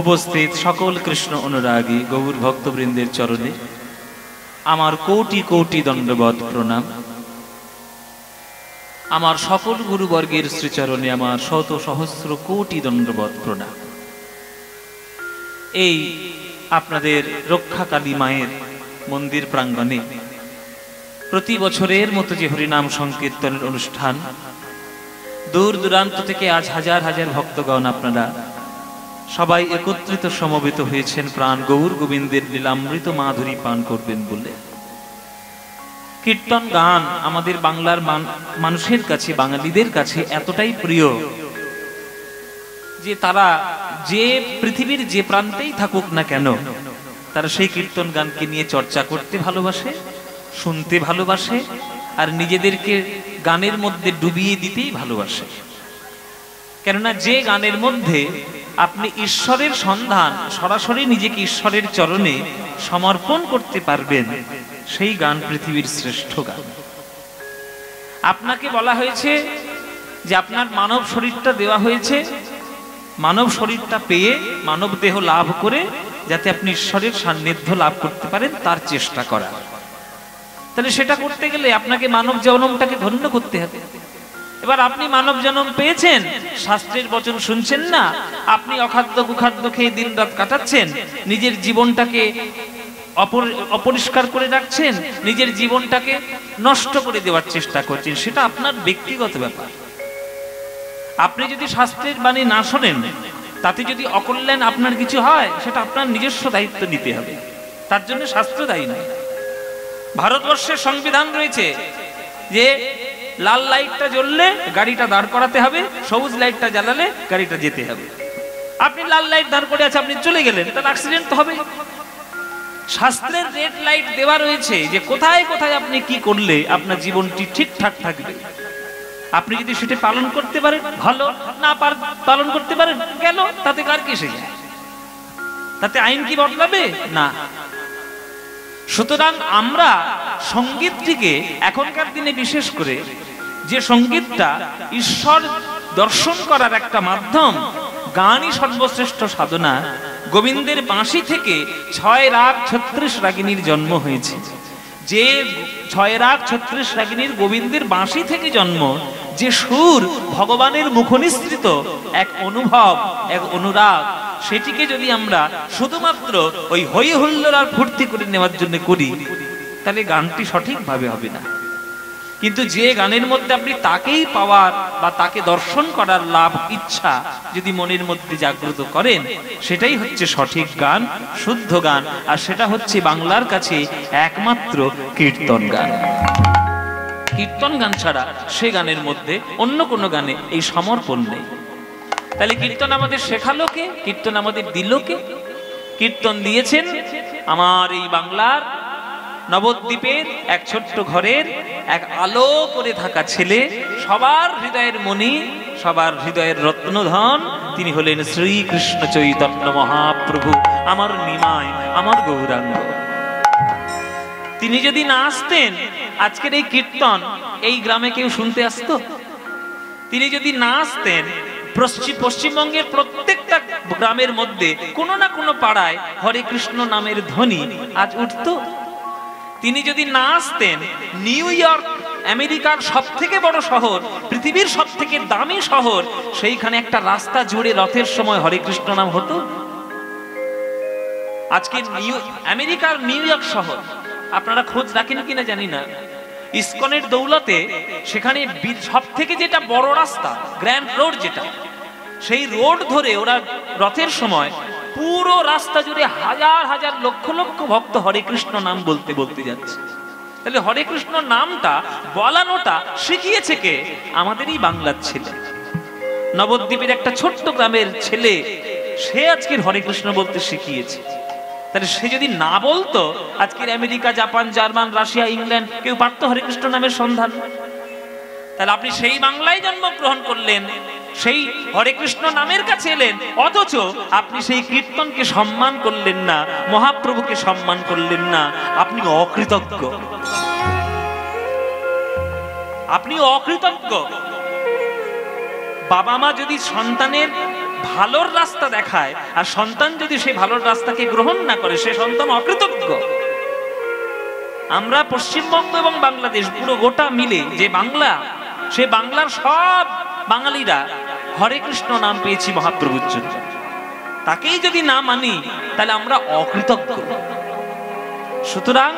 উপস্থিত সকল কৃষ্ণ অনুরাগী গৌর ভক্তবৃন্দের চরণে আমার কোটি কোটি দণ্ডবৎ প্রণাম। আমার সকল গুরুবর্গের শ্রীচরণে আমার শত সহস্র কোটি দণ্ডবৎ প্রণাম। এই আপনাদের রক্ষাকালী মায়ের মন্দির প্রাঙ্গণে প্রতি বছরের মতো যে হরিনাম সংকীর্তনের অনুষ্ঠান, দূর দূরান্ত থেকে আজ হাজার হাজার ভক্তগণ আপনারা সবাই একত্রিত সমবেত হয়েছেন প্রাণ গৌর গোবিন্দের লীলামৃত মাধুরী পান করবেন বলে। কীর্তন গান আমাদের বাংলার মানুষের কাছে, বাঙালিদের কাছে এতটাই প্রিয় যে তারা যে পৃথিবীর যে প্রান্তেই থাকুক না কেন, তারা সেই কীর্তন গানকে নিয়ে চর্চা করতে ভালোবাসে, শুনতে ভালোবাসে, আর নিজেদেরকে গানের মধ্যে ডুবিয়ে দিতেই ভালোবাসে। কেননা যে গানের মধ্যে আপনি ঈশ্বরের সন্ধান, সরাসরি নিজেকে ঈশ্বরের চরণে সমর্পণ করতে পারবেন, সেই গান পৃথিবীর শ্রেষ্ঠ গান। আপনাকে বলা হয়েছে যে আপনার মানব শরীরটা দেওয়া হয়েছে, মানব শরীরটা পেয়ে মানব দেহ লাভ করে যাতে আপনি ঈশ্বরের সান্নিধ্য লাভ করতে পারেন তার চেষ্টা করা। তাহলে সেটা করতে গেলে আপনাকে মানব জন্মটাকে ধন্য করতে হবে। এবার আপনি মানব জন্ম পেয়েছেন, শাস্ত্রের বচন শুনছেন না, আপনি অখাদ্য কুখাদ্য খেয়ে দিন রাত কাটাচ্ছেন, নিজের জীবনটাকে অপরিষ্কার করে রাখছেন, নিজের জীবনটাকে নষ্ট করে দেওয়ার চেষ্টা করছেন, সেটা আপনার ব্যক্তিগত ব্যাপার। আপনি যদি শাস্ত্রের বাণী না শোনেন, তাতে যদি অকল্যাণ আপনার কিছু হয়, সেটা আপনার নিজস্ব দায়িত্ব নিতে হবে, তার জন্য শাস্ত্র দায়ী নয়। ভারতবর্ষের সংবিধান রয়েছে যে লাল লাইটটা জ্বললে গাড়িটা দাঁড় করাতে হবে, সবুজ লাইটটা জ্বালালে গাড়িটা যেতে হবে। আপনি লাল লাইট দাঁড় করে আছে, আপনি চলে গেলেন, তাহলে অ্যাক্সিডেন্ট তো হবে। শাস্ত্রের রেড লাইট দেওয়া রয়েছে যে কোথায় কোথায় আপনি কি করলে আপনার জীবনটি ঠিকঠাক থাকবে। আপনি যদি সেটা পালন করতে পারেন ভালো, না পালন করতে পারেন গেল, তাতে কার কি এসে যায়? তাতে আইন কি বদলাবে? না। সুতরাং আমরা সঙ্গীতটিকে এখনকার দিনে বিশেষ করে, যে সঙ্গীতটা ঈশ্বর দর্শন করার একটা মাধ্যম, গানই সর্বশ্রেষ্ঠ সাধনা। গোবিন্দের বাঁশি থেকে 6 রাগ 36 রাগিনীর জন্ম হয়েছে। যে 6 রাগ 36 রাগিনীর গোবিন্দের বাঁশি থেকে জন্ম, যে সুর ভগবানের মুখনিসৃত এক অনুভব, এক অনুরাগ, সেটিকে যদি আমরা শুধুমাত্র ওই হই হুল্লোড় আর ফুর্তি করে নেওয়ার জন্য করি, তাহলে গানটি সঠিকভাবে হবে না। কিন্তু যে গানের মধ্যে আপনি তাকেই পাওয়ার বা তাকে দর্শন করার লাভ ইচ্ছা যদি মনের মধ্যে জাগ্রত করেন, সেটাই হচ্ছে সঠিক গান, শুদ্ধ গান। আর সেটা হচ্ছে বাংলার কাছে একমাত্র কীর্তন গান। কীর্তন গান ছাড়া সে গানের মধ্যে অন্য কোনো গানে এই সমর্পণ নেই। তাহলে কীর্তন আমাদের শেখালো কে? কীর্তন আমাদের দিল কে? কীর্তন দিয়েছেন আমার এই বাংলার নবদ্বীপের এক ছোট্ট ঘরের এক আলো করে থাকা ছেলে, সবার হৃদয়ের মণি, সবার হৃদয়ের রত্নধন, তিনি হলেন শ্রীকৃষ্ণ চৈতন্য মহাপ্রভু, আমার নিমাই, আমার গৌরাঙ্গ। তিনি যদি না আসতেন, আজকের এই কীর্তন এই গ্রামে কেউ শুনতে আসতো? তিনি যদি না আসতেন, পশ্চিমবঙ্গের প্রত্যেকটা গ্রামের মধ্যে কোনো না কোনো পাড়ায় হরে কৃষ্ণ নামের ধ্বনি আজ উঠত। তিনি যদি না আসতেন, নিউ ইয়র্ক, আমেরিকার সব থেকে বড় শহর, পৃথিবীর সব থেকে দামি শহর, সেইখানে একটা রাস্তা জুড়ে রথের সময় হরে কৃষ্ণ নাম হতো। আজকে আমেরিকার নিউ ইয়র্ক শহর, আপনারা খোঁজ রাখেন কিনা জানি না, ইসকনের দৌলতে সেখানে সব থেকে যেটা বড় রাস্তা, গ্র্যান্ড রোড যেটা, সেই রোড ধরে ওরা রথের সময় পুরো রাস্তা জুড়ে হাজার হাজার লক্ষ লক্ষ ভক্ত হরে কৃষ্ণ নাম বলতে বলতে যাচ্ছে। তাহলে হরে কৃষ্ণ নামটা বলানোটা শিখিয়েছে কে? আমাদেরই বাংলার ছেলে, নবদ্বীপের একটা ছোট্ট গ্রামের ছেলে, সে আজকের হরে কৃষ্ণ বলতে শিখিয়েছে। তাহলে সে যদি না বলতো, আজকের America, Japan, German, Russia, England কেউ পারত হরে কৃষ্ণ নামের সন্ধান? তাহলে আপনি সেই বাংলায় জন্মগ্রহণ করলেন, সেই হরে কৃষ্ণ নামের কাছে এলেন, অথচ আপনি সেই কীর্তনকে সম্মান করলেন না, মহাপ্রভুকে সম্মান করলেন না। আপনি অকৃতজ্ঞ, আপনি অকৃতজ্ঞ। বাবা মা যদি সন্তানের ভালোর রাস্তা দেখায় আর সন্তান যদি সেই ভালোর রাস্তাকে গ্রহণ না করে, সে সন্তান অকৃতজ্ঞ। আমরা পশ্চিমবঙ্গ এবং বাংলাদেশ পুরো গোটা মিলে যে বাংলা, সে বাংলার সব বাঙালিরা হরে কৃষ্ণ নাম পেয়েছি মহাপ্রভুর জন্য। তাকেই যদি না মানি তাহলে আমরা অকৃতজ্ঞ। সুতরাং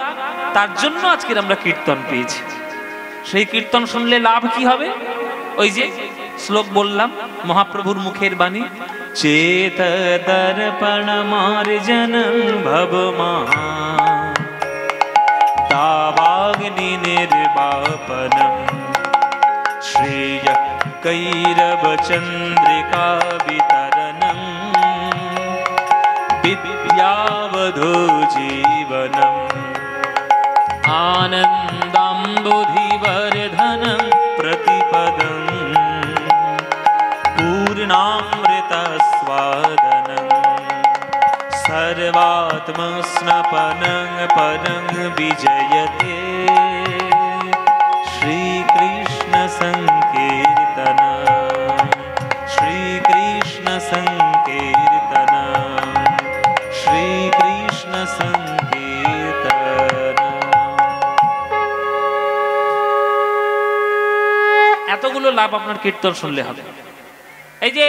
তার জন্য আজকের আমরা কীর্তন পেয়েছি। সেই কীর্তন শুনলে লাভ কি হবে? ওই যে শ্লোক বললাম, মহাপ্রভুর মুখের বাণী, চেত দর্পণ মার্জনং ভবমা তাবাগ্নি নির্বাপনম শ্রেয় কৈরব চন্দ্রিকা বিতরণম বিদ্যাবধূ জীবনম আনন্দাম্বুধিবর্ধনম প্রতিপদম পূর্ণামৃতস্বাদনম সর্বাত্মস্নপনং পরং বিজয়তে শ্রীকৃষ্ণ সংকীর্তনম শ্রীকৃষ্ণ সংকীর্তনম শ্রীকৃষ্ণ সংকীর্তনম। এতগুলো লাভ আপনার কীর্তন শুনলে হবে। এই যে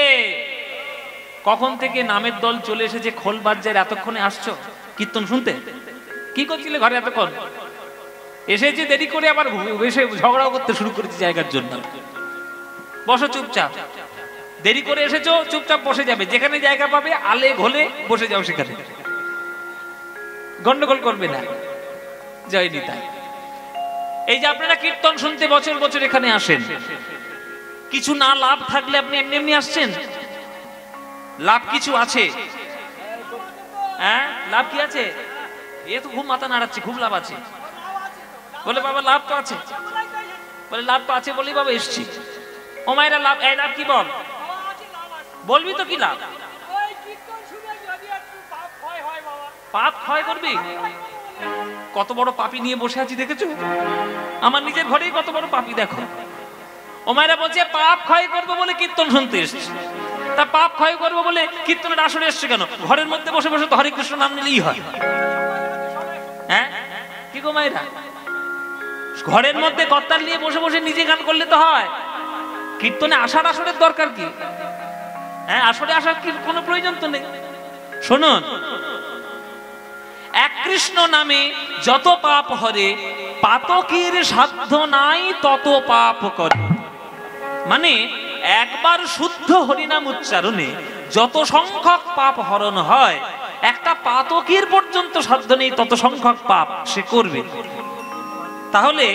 কখন থেকে নামের দল চলে এসেছে খোল বাজার, এতক্ষণে আসছো কীর্তন শুনতে? কি করছিলে ঘরে এতক্ষণ? এসেছে দেরি করে, আবার এসে ঝগড়াও করতে শুরু করেছে জায়গার জন্য। বসো চুপচাপ, দেরি করে এসেছো চুপচাপ বসে যাবে, যেখানে জায়গা পাবে আলে ঘোলে বসে যাও, সেখানে গন্ডগোল করবে না। জয় নিতাই। এই যে আপনারা কীর্তন শুনতে বছর বছর এখানে আসেন, কিছু না লাভ থাকলে আপনি এমনি এমনি আসছেন? লাভ কিছু আছে। হ্যাঁ, লাভ কি আছে? এ তো খুব মাথা নাড়াচ্ছে, খুব লাভ আছে। বলে বাবা লাভ তো আছে, বলে লাভ তো আছে বলেই বাবা এসছি। ও মায়েরা লাভ, এই লাভ কি বল, বলবি তো কি লাভ? পাপ ক্ষয় করবি? কত বড় পাপী নিয়ে বসে আছি দেখেছো? আমার নিজের ঘরেই কত বড় পাপী দেখো। ও মায়েরা বলছে পাপ ক্ষয় করবো বলে কীর্তন শুনতে এসছে। তা পাপ ক্ষয় করবো বলে কীর্তনের আসরে এসছে কেন? ঘরের মধ্যে বসে বসে তো হরে কৃষ্ণ নাম নিলেই হয়। হ্যাঁ কি গো মায়েরা, ঘরের মধ্যে কর্তাল নিয়ে বসে বসে নিজে গান করলে তো হয়। কীর্তনে আসার আসরের দরকার কি? হ্যাঁ, আসরে আসার কি কোনো প্রয়োজন তো নেই। শুনুন, এক কৃষ্ণ নামে যত পাপ হরে, পাতকের সাধ্য নাই তত পাপ করে। মানে একবার শুদ্ধ হরিনাম উচ্চারণে যত সংখ্যক পাপ হরণ হয়, একটা পাতকের পর্যন্ত সাধ্য নেই তত সংখ্যক পাপ সে করবে। তাহলে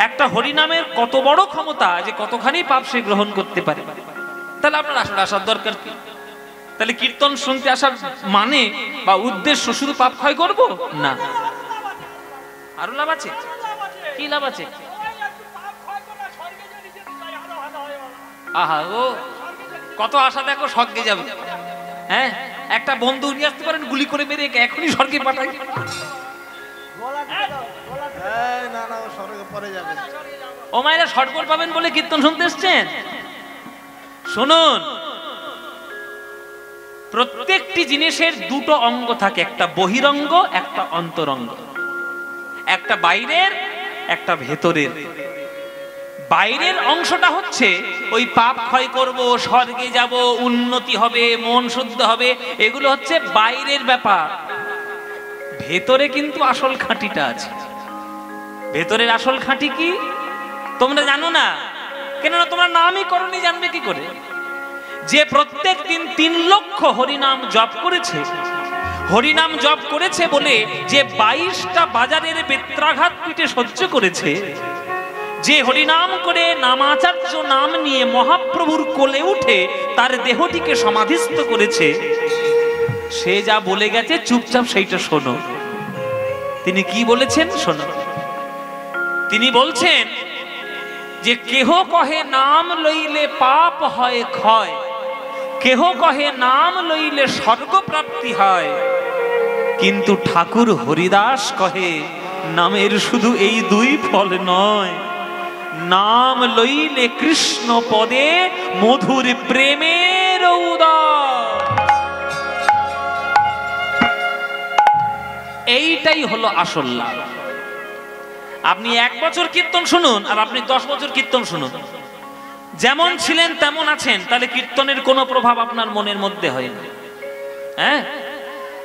একটা হরিনামের কত বড় ক্ষমতা যে কতখানি পাপ সে গ্রহণ করতে পারে। তাহলে আপনার আসলে আসার দরকার কি? তাহলে কীর্তন শুনতে আসার মানে বা উদ্দেশ্য শুধু পাপ ক্ষয় করব না, আরো লাভ আছে। কি লাভ আছে? আহা ও কত আশা দেখো, স্বর্গে যাবে। হ্যাঁ, একটা বন্ধু নিয়ে আসতে পারেন, গুলি করে মেরে এখনই স্বর্গে পাঠাই। ও মায়েরা স্বর্গ পাবেন বলে কীর্তন শুনতে এসছেন? শুনুন, প্রত্যেকটি জিনিসের দুটো অঙ্গ থাকে, একটা বহিরঙ্গ একটা অন্তরঙ্গ, একটা বাইরের একটা ভেতরের। বাইরের অংশটা হচ্ছে ওই পাপ ক্ষয় করব, স্বর্গে যাব, উন্নতি হবে, মন শুদ্ধ হবে, এগুলো হচ্ছে বাইরের ব্যাপার। ভেতরে কিন্তু আসল খাঁটিটা আছে। ভেতরের আসল খাঁটি কি তোমরা জানো না, কেননা তোমরা নামই করনি, জানবে কি করে? যে প্রত্যেক দিন 3 লক্ষ হরিনাম জপ করেছে, হরিনাম জপ করেছে বলে যে 22টা বাজারের বেত্রাঘাত পিঠে সহ্য করেছে, যে হরিনাম করে নামাচার্য নাম নিয়ে মহাপ্রভুর কোলে উঠে তার দেহটিকে সমাধিস্থ করেছে, সে যা বলে গেছে চুপচাপ সেইটা শোনো। তিনি কি বলেছেন শোনো। তিনি বলছেন যে কেহ কহে নাম লইলে পাপ হয় ক্ষয়, কেহ কহে নাম লইলে স্বর্গ প্রাপ্তি হয়, কিন্তু ঠাকুর হরিদাস কহে নামের শুধু এই 2 ফল নয়, নাম লইলে কৃষ্ণ পদে মধুর প্রেমের উদয় এইটাই হলো আসল লাভ। আপনি 1 বছর কীর্তন শুনুন আর আপনি 10 বছর কীর্তন শুনুন, যেমন ছিলেন তেমন আছেন, তাহলে কীর্তনের কোনো প্রভাব আপনার মনের মধ্যে হয় না। হ্যাঁ,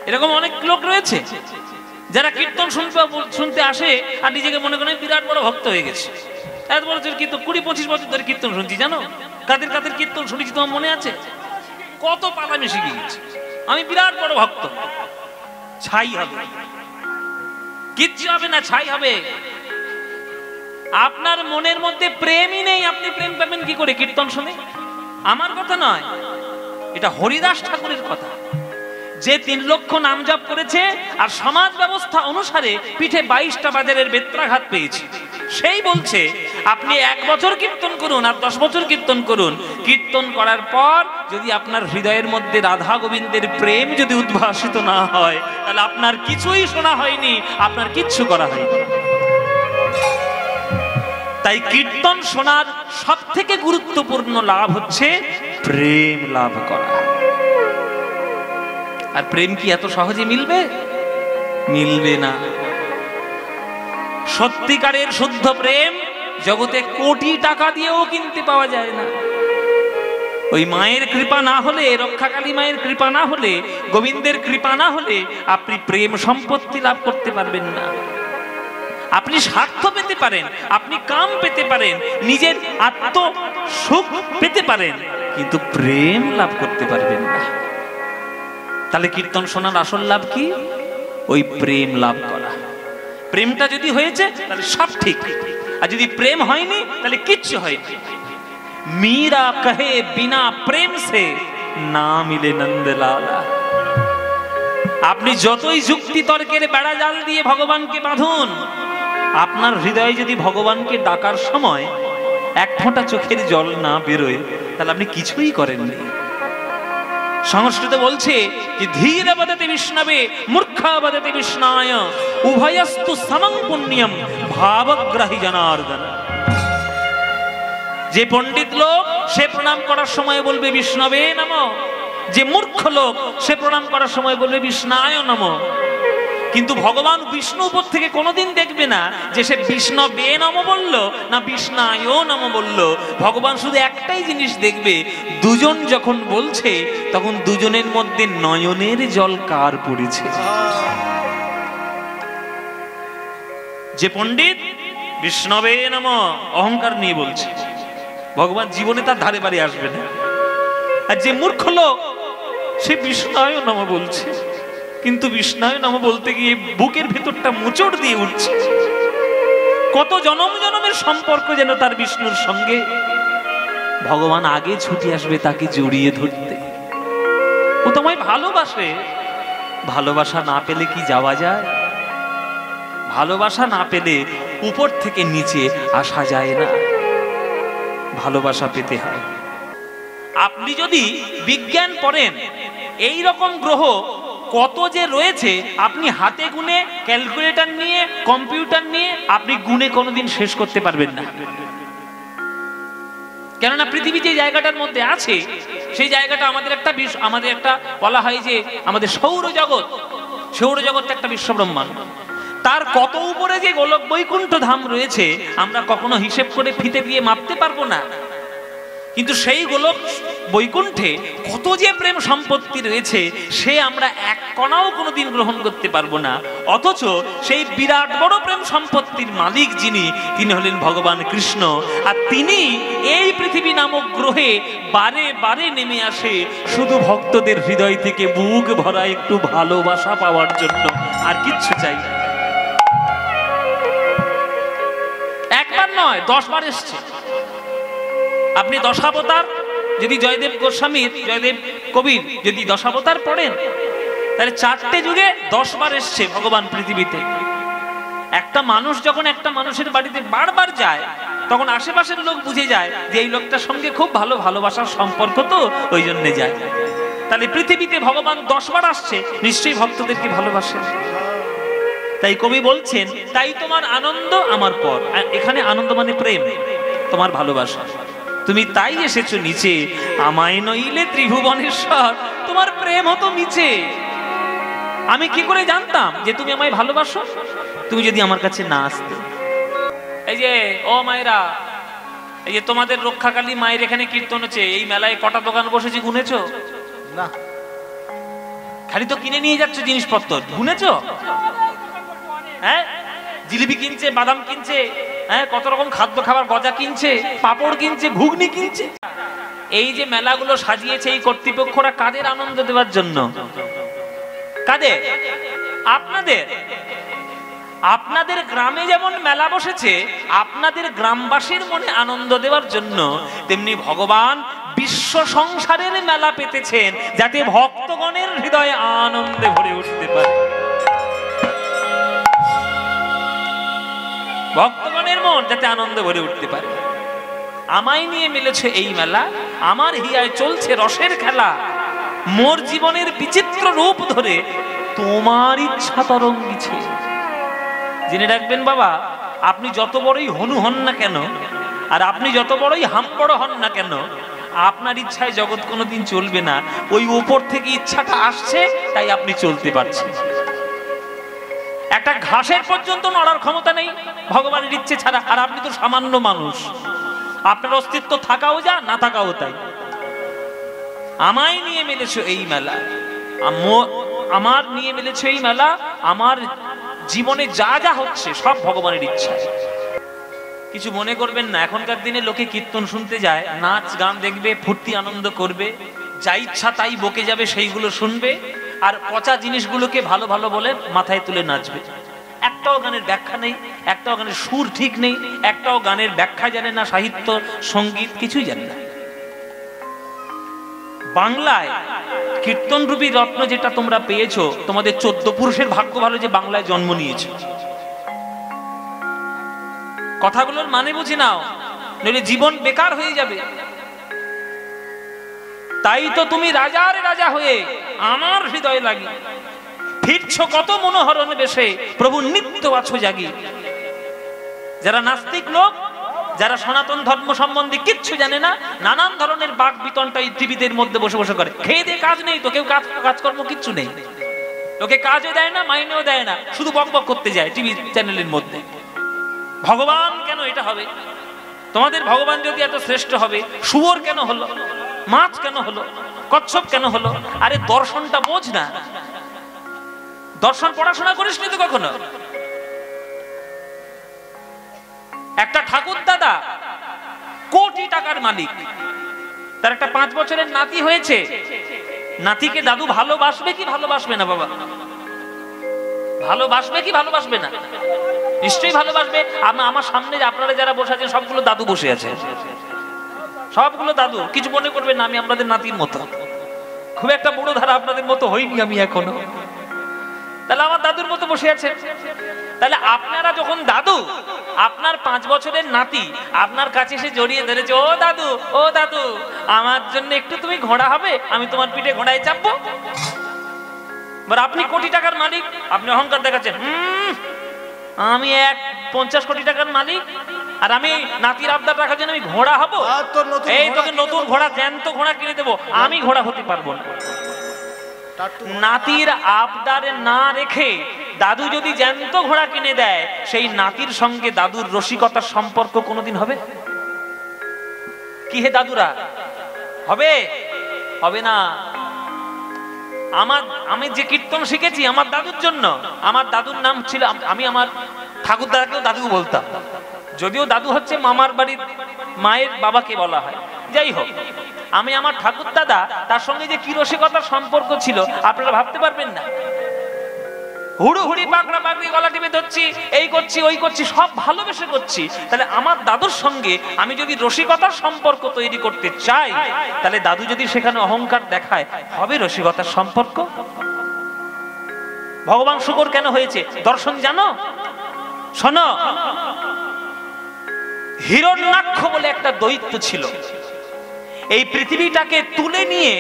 এরকম অনেক লোক রয়েছে যারা কীর্তন শুনতে আসে আর নিজেকে মনে করেন বিরাট বড় ভক্ত হয়ে গেছে। 1 বছর কীর্তন, 20-25 বছর ধরে কীর্তন শুনছি, জানো কাদের কাদের কীর্তন শুনেছি তোমার মনে আছে? কত পালামি শিখে গেছি, আমি বিরাট বড় ভক্ত। ছাই হবে, কিচ্ছু হবে না, ছাই হবে। আপনার মনের মধ্যে প্রেমই নেই, আপনি প্রেম পাবেন কি করে কীর্তন শুনে? আমার কথা নয়, এটা হরিদাস ঠাকুরের কথা, যে 3 লক্ষ নাম জপ করেছে আর সমাজ ব্যবস্থা অনুসারে পিঠে 22টা বাজারের বেত্রাঘাত পেয়েছে। সেই বলছে আপনি 1 বছর কীর্তন করুন আর 10 বছর কীর্তন করুন, কীর্তন করার পর যদি আপনার হৃদয়ের মধ্যে রাধা গোবিন্দের প্রেম যদি উদ্ভাসিত না হয়, তাহলে আপনার কিছুই শোনা হয়নি, আপনার কিচ্ছু করা হয়নি। তাই কীর্তন শোনার সব থেকে গুরুত্বপূর্ণ লাভ হচ্ছে প্রেম লাভ করা। আর প্রেম কি এত সহজে মিলবে? মিলবে না। সত্যিকারের শুদ্ধ প্রেম জগতে কোটি টাকা দিয়েও কিনতে পাওয়া যায় না। ওই মায়ের কৃপা না হলে, রক্ষাকালী মায়ের কৃপা না হলে, গোবিন্দের কৃপা না হলে আপনি প্রেম সম্পত্তি লাভ করতে পারবেন না। আপনি স্বার্থ পেতে পারেন, আপনি কাম পেতে পারেন, নিজের আত্ম সুখ পেতে পারেন, কিন্তু প্রেম লাভ করতে পারবেন না। তাহলে কীর্তন শোনার আসল লাভ কি? ওই প্রেম লাভ করা। প্রেমটা যদি হয়েছে তাহলে সব ঠিক, আর যদি প্রেম হয়নি তাহলে কিচ্ছু হয়নি। মীরা কহে বিনা প্রেম সে না মিলে নন্দলালা। আপনি যতই যুক্তি তর্কের বেড়া জাল দিয়ে ভগবানকে বাঁধুন, আপনার হৃদয়ে যদি ভগবানকে ডাকার সময় 1 ফোঁটা চোখের জল না বেরোয়, তাহলে আপনি কিছুই করেননি। সংস্কৃত বলছে যে ধীর বদতে বিষ্ণবে মূর্খা বদতে বিষ্ণায় উভয়স্তু সমং পুণ্যম ভাবগ্রাহী জনার্দন। যে পণ্ডিত লোক সে প্রণাম করার সময় বলবে বিষ্ণবে নমঃ, যে মূর্খ লোক সে প্রণাম করার সময় বলবে বিষ্ণায় নমঃ। কিন্তু ভগবান বিষ্ণু উপর থেকে কোনোদিন দেখবে না যে সে বিষ্ণবে নমঃ বলল না বিষ্ণায় নমঃ বলল। ভগবান শুধু একটাই জিনিস দেখবে, দুজন যখন বলছে তখন দুজনের মধ্যে নয়নের জল কার পড়েছে। যে পণ্ডিত বিষ্ণবে নমঃ অহংকার নিয়ে বলছে, ভগবান জীবনে তার ধারে বাড়ি আসবে না। আর যে মূর্খ লোক সে বিষ্ণায় নমঃ বলছে, কিন্তু বিষ্ণায় নমঃ বলতে গিয়ে বুকের ভেতরটা মোচড় দিয়ে উঠছে। কত জনম জনমের সম্পর্ক যেন তার বিষ্ণুর সঙ্গে। ভগবান আগে ছুটে আসবে তাকে জড়িয়ে ধরতে। ও তোমায় ভালোবাসে। ভালোবাসা না পেলে কি যাওয়া যায়? ভালোবাসা না পেলে উপর থেকে নিচে আসা যায় না, ভালোবাসা পেতে হয়। আপনি যদি বিজ্ঞান পড়েন, এই রকম গ্রহ কত যে রয়েছে আপনি হাতে গুনে, ক্যালকুলেটর নিয়ে, কম্পিউটার নিয়ে আপনি গুনে কোনোদিন শেষ করতে পারবেন না। কেননা পৃথিবী যে জায়গাটার মধ্যে আছে সেই জায়গাটা আমাদের একটা বলা হয় যে আমাদের সৌরজগৎ একটা বিশ্বব্রহ্মাণ্ড। তার কত উপরে যে গোলক বৈকুণ্ঠ ধাম রয়েছে আমরা কখনো হিসেব করে ফিতে দিয়ে মাপতে পারবো না। কিন্তু সেই গোলক বৈকুণ্ঠে কত যে প্রেম সম্পত্তি রয়েছে সে আমরা 1 কণাও কোনোদিন গ্রহণ করতে পারবো না। অথচ সেই বিরাট বড় প্রেম সম্পত্তির মালিক যিনি, তিনি হলেন ভগবান কৃষ্ণ। আর তিনি এই পৃথিবী নামক গ্রহে বারে বারে নেমে আসে শুধু ভক্তদের হৃদয় থেকে বুক ভরা একটু ভালোবাসা পাওয়ার জন্য, আর কিচ্ছু চাই না। 1 বার নয় 10 বার এসছে। আপনি দশাবতার যদি জয়দেব গোস্বামীর, জয়দেব কবির যদি দশাবতার পড়েন, তাহলে 4টে যুগে 10 বার এসছে ভগবান পৃথিবীতে। একটা মানুষ যখন একটা মানুষের বাড়িতে বারবার যায়, তখন আশেপাশের লোক বুঝে যায় যে এই লোকটার সঙ্গে খুব ভালোবাসার সম্পর্ক, তো ওই জন্য যায়। তাহলে পৃথিবীতে ভগবান 10 বার আসছে, নিশ্চয়ই ভক্তদেরকে ভালোবাসে। তাই কবি বলছেন, তাই তোমার আনন্দ আমার পর। এখানে আনন্দ মানে প্রেম, তোমার ভালোবাসা। তুমি তাই এসেছো নিচে, আমায় নইলে ত্রিভুবনেশ্বর, তোমার প্রেম হতো নিচে। আমি কি করে জানতাম যে তুমি আমায় ভালোবাসো? তুমি যদি আমার কাছে না আসতে। এই যে ও মায়েরা, এই যে তোমাদের রক্ষাকালী মায়ের এখানে কীর্তন হচ্ছে, এই মেলায় কটা দোকান বসেছে গুনেছো? না, খালি তো কিনে নিয়ে যাচ্ছ জিনিসপত্র, গুনেছো? হ্যাঁ, জিলিপি কিনছে, বাদাম কিনছে, হ্যাঁ, কত রকম খাদ্য খাবার, গজা কিনছে, পাপড় কিনছে, ঘুগনি কিনছে। এই যে মেলাগুলো সাজিয়েছে এই কর্তৃপক্ষরা কাদের আনন্দ দেওয়ার জন্য? কাদের? আপনাদের। আপনাদের গ্রামে যেমন মেলা বসেছে আপনাদের গ্রামবাসীর মনে আনন্দ দেওয়ার জন্য, তেমনি ভগবান বিশ্ব সংসারের মেলা পেতেছেন যাতে ভক্তগণের হৃদয়ে আনন্দে ভরে উঠতে পারে। ভক্তগণের মন যাতে আনন্দে ভরে উঠতে পারে। আমায় নিয়ে মিলেছে এই মেলা, আমার হিয়ায় চলছে রসের খেলা, মোর জীবনের বিচিত্র রূপ ধরে তোমার ইচ্ছা তরঙ্গিছে। জেনে রাখবেন বাবা, আপনি যত বড়ই হনু হন না কেন, আর আপনি যত বড়ই হাম্বড় হন না কেন, আপনার ইচ্ছায় জগৎ কোনোদিন চলবে না। ওই উপর থেকে ইচ্ছাটা আসছে, তাই আপনি চলতে পারছেন। একটা ঘাসের পর্যন্ত নড়ার ক্ষমতা নেই ভগবানের ইচ্ছে ছাড়া, আর আপনি তো সামান্য মানুষ। আপনার অস্তিত্ব থাকাও যা, না থাকাও তাই। আমায় নিয়ে মিলেছে এই মেলা, আমার নিয়ে মিলেছে এই মেলা, আমার জীবনে যা যা হচ্ছে সব ভগবানের ইচ্ছা। কিছু মনে করবেন না, এখনকার দিনে লোকে কীর্তন শুনতে যায়, নাচ গান দেখবে, ফুর্তি আনন্দ করবে, যা ইচ্ছা তাই বকে যাবে, সেইগুলো শুনবে, আর পচা জিনিসগুলোকে ভালো ভালো বলে মাথায় তুলে নাচবে। একটাও গানের ব্যাখ্যা নেই, একটাও গানের সুর ঠিক নেই, একটাও গানের ব্যাখ্যা জানে না, সাহিত্য সঙ্গীত কিছুই জানে না। বাংলায় কীর্তন রূপী রত্ন যেটা তোমরা পেয়েছো, তোমাদের 14 পুরুষের ভাগ্য ভালো যে বাংলায় জন্ম নিয়েছে। কথাগুলোর মানে বুঝে নাও, নইলে জীবন বেকার হয়ে যাবে। তাই তো তুমি রাজার রাজা হয়ে আমার হৃদয় লাগি, ফিরছ কত মনোহরণ বেশে, প্রভু নিত্য আছো জাগি। যারা নাস্তিক লোক, যারা সনাতন ধর্ম সম্বন্ধে কিচ্ছু জানে না, নানান ধরনের বাক বিতনটা এই টিভিদের মধ্যে বসে বসে করে। খেয়ে দিয়ে কাজ নেই তো, কেউ কাজকর্ম কিচ্ছু নেই, লোকে কাজও দেয় না, মাইনেও দেয় না, শুধু বক বক করতে যায় টিভি চ্যানেলের মধ্যে। ভগবান কেন এটা হবে? তোমাদের ভগবান যদি এত শ্রেষ্ঠ হবে, শুয়োর কেন হলো, মাছ কেন হলো, কচ্ছপ কেন হলো? আরে দর্শনটা বোঝ না, দর্শন পড়াশোনা করিস নি তো কখনো? একটা ঠাকুর দাদা কোটি টাকার মালিক, তার একটা 5 বছরের নাতি হয়েছে। নাতিকে দাদু ভালোবাসবে কি ভালোবাসবে না বাবা? ভালোবাসবে কি ভালোবাসবে না? নিশ্চয়ই ভালোবাসবে। আমার সামনে আপনারা যারা বসে আছেন সবগুলো দাদু বসে আছে, সবগুলো দাদু। কিছু মনে করবেন না, আমি আপনাদের নাতির মতো, খুব একটা বড় ধারা আপনাদের মতো হইনি আমি এখনো। তাহলে আমার দাদুর মতো বসে আছে। তাহলে আপনারা যখন দাদু, আপনার 5 বছরের নাতি আপনার কাছে এসে জড়িয়ে ধরেছে, ও দাদু, ও দাদু, আমার জন্য একটু তুমি ঘোড়া হবে, আমি তোমার পিঠে ঘোড়ায় চাপবো। আপনি কোটি টাকার মালিক, আপনি অহংকার দেখাচ্ছেন, আমি 50 কোটি টাকার মালিক, আর আমি নাতির আবদার রাখার জন্য আমি ঘোড়া হবো? এই তোকে নতুন ঘোড়া, জ্যান্ত ঘোড়া কিনে দেবো, আমি ঘোড়া হতে পারবো না। নাতির আবদারে না রেখে দাদু যদি জ্যান্ত ঘোড়া কিনে দেয়, সেই নাতির সঙ্গে দাদুর রসিকতার সম্পর্ক কোনোদিন হবে কি? হে দাদুরা, হবে? হবে না। আমি যে কীর্তন শিখেছি আমার দাদুর জন্য, আমার দাদুর নাম ছিল, আমি আমার ঠাকুর দাদাকেও দাদু বলতাম, যদিও দাদু হচ্ছে মামার বাড়ির মায়ের বাবাকে বলা হয়। যাই হোক, আমি আমার ঠাকুর দাদা, তার সঙ্গে যে কি রসিকতার সম্পর্ক ছিল আপনারা ভাবতে পারবেন না। হুড়ুহুড়ি পাকড়া পাকড়ি গলা টিপে ধরছি, এই করছি ওই করছি, সব ভালোবেসে করছি। তাহলে আমার দাদুর সঙ্গে আমি যদি রসিকতার সম্পর্ক তৈরি করতে চাই, তাহলে দাদু যদি সেখানে অহংকার দেখায়, হবে রসিকতার সম্পর্ক? ভগবান শুকর কেন হয়েছে দর্শন জানো? শোনো, হিরণ্যাক্ষ বলে একটা দৈত্য ছিল, এই পৃথিবীটাকে তুলে নিয়ে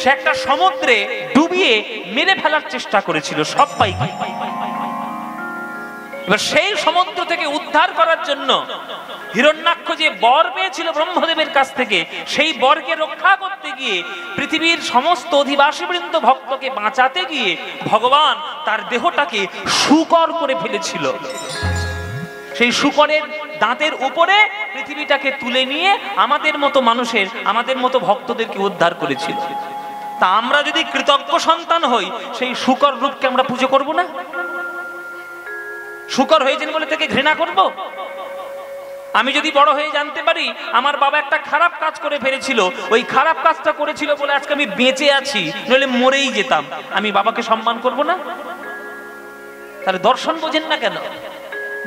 সে একটা সমুদ্রে ডুবিয়ে মেরে ফেলার চেষ্টা করেছিল সবাইকে। এবার সেই সমুদ্র থেকে উদ্ধার করার জন্য হিরণ্যাক্ষ যে বর পেয়েছিল ব্রহ্মদেবের কাছ থেকে, সেই বরকে রক্ষা করতে গিয়ে, পৃথিবীর সমস্ত অধিবাসীবৃন্দ ভক্তকে বাঁচাতে গিয়ে ভগবান তার দেহটাকে শূকর করে ফেলেছিল। সেই শূকরের দাঁতের উপরে পৃথিবীটাকে তুলে নিয়ে আমাদের মতো মানুষের, আমাদের মতো ভক্তদেরকে উদ্ধার করেছিল। তা আমরা যদি কৃতজ্ঞ সন্তান হই, সেই শূকর রূপকে আমরা পুজো করব না? শূকর হয়েছেন বলে থেকে ঘৃণা করব? আমি যদি বড় হয়ে জানতে পারি আমার বাবা একটা খারাপ কাজ করে ফেলেছিল, ওই খারাপ কাজটা করেছিল বলে আজকে আমি বেঁচে আছি, নইলে মরেই যেতাম, আমি বাবাকে সম্মান করব না? তাহলে দর্শন বোঝেন না কেন?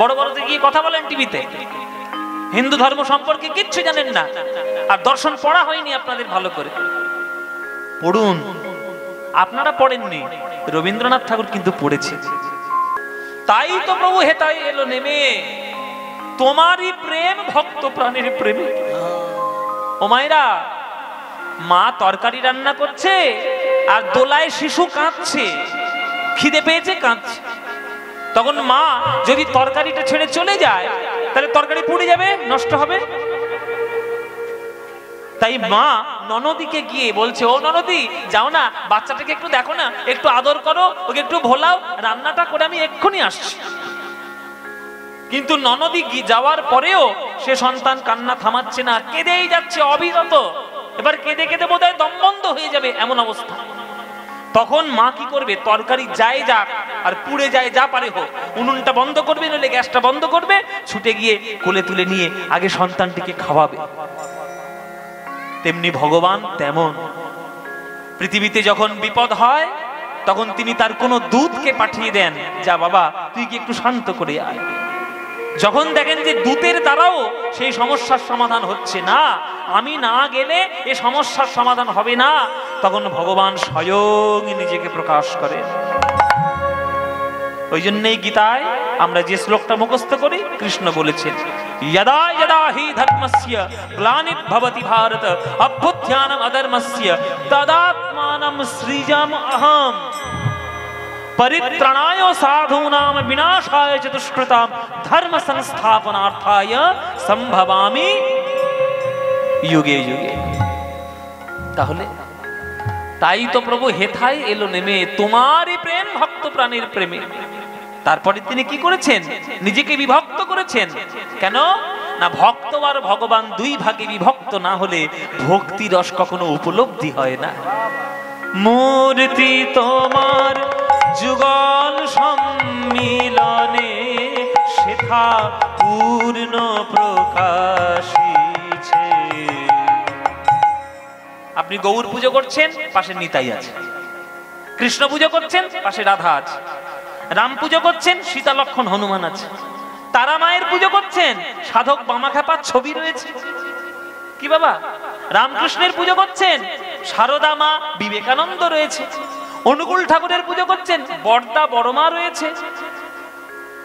বড় বড়দের গিয়ে কথা বলেন টিভিতে, হিন্দু ধর্ম সম্পর্কে কিচ্ছু জানেন না, আর দর্শন পড়া হয়নি আপনাদের ভালো করে। পড়ুন, আপনারা পড়েননি, রবীন্দ্রনাথ ঠাকুর কিন্তু পড়েছে। তাই তো প্রভু হেতায় এলো নেমে, তোমারই প্রেম ভক্ত প্রাণের প্রেমে। ও মায়েরা, মা তরকারি রান্না করছে আর দোলায় শিশু কাঁদছে, খিদে পেয়েছে, কাঁদছে। তখন মা যদি তরকারিটা ছেড়ে চলে যায়, তাহলে তরকারি পুড়ে যাবে, নষ্ট হবে। তাই মা ননদীকে গিয়ে বলছে, ও ননদী যাও না, বাচ্চাটাকে একটু দেখো না, একটু আদর করো, ওকে একটু ভোলাও, রান্নাটা করে আমি এক্ষুনি আসছি। কিন্তু ননদী যাওয়ার পরেও সে সন্তান কান্না থামাচ্ছে না, কেঁদেই যাচ্ছে অবিরত। এবার কেঁদে কেঁদে বোধহয় দম বন্ধ হয়ে যাবে এমন অবস্থা। তখন মা কি করবে? তরকারি যাই যাক আর পুড়ে যায় যা পারে হোক, উনুনটা বন্ধ করবে, নইলে গ্যাসটা বন্ধ করবে, ছুটে গিয়ে কোলে তুলে নিয়ে আগে সন্তানটিকে খাওয়াবে। তেমনি ভগবান তেমন, পৃথিবীতে যখন বিপদ হয় তখন তিনি তার কোনো দূতকে পাঠিয়ে দেন, যা বাবা তুই কি একটু শান্ত করে আয়। যখন দেখেন যে দূতের দ্বারাও সেই সমস্যার সমাধান হচ্ছে না, আমি না গেলে এ সমস্যার সমাধান হবে না, তখন ভগবান স্বয়ং নিজেকে প্রকাশ করেন। ওই জন্যই গীতায় আমরা যে শ্লোকটা মুখস্থ করি, কৃষ্ণ বলেছেন, यदा यदा हि धर्मस्य ग्लानिर्भवति भारत अभ्युत्थानम् अधर्मस्य तदात्मानं सृजामि अहम् परित्राणाय साधूनां विनाशाय च दुष्कृतां धर्म संस्थापनार्थाय संभवामि युगे युगे। তাহলে তাই তো প্রভু হেথায় এলো নেমে, তোমারই প্রেম ভক্ত প্রাণীর প্রেমে। তারপরে তিনি কি করেছেন? নিজেকে বিভক্ত করেছেন। কেন না? ভক্ত আর ভগবান দুই ভাগে বিভক্ত না হলে ভক্তি রস কখনো উপলব্ধি হয় না। মূর্তি তোমার যুগল সম্মিলনে সেথা পূর্ণ প্রকাশিছে। আপনি গৌর পুজো করছেন, পাশে নিতাই আছে। কৃষ্ণ পুজো করছেন, পাশে রাধা আছে। রাম পুজো করছেন, সীতা লক্ষণ হনুমান আছে। তারা মায়ের পুজো করছেন, সাধক বামাখ্যাপার ছবি রয়েছে। কি বাবা? রামকৃষ্ণের পুজো করছেন, সারদা মা বিবেকানন্দ রয়েছে। অনুকূল ঠাকুরের পুজো করছেন, বড়দা বড়মা রয়েছে।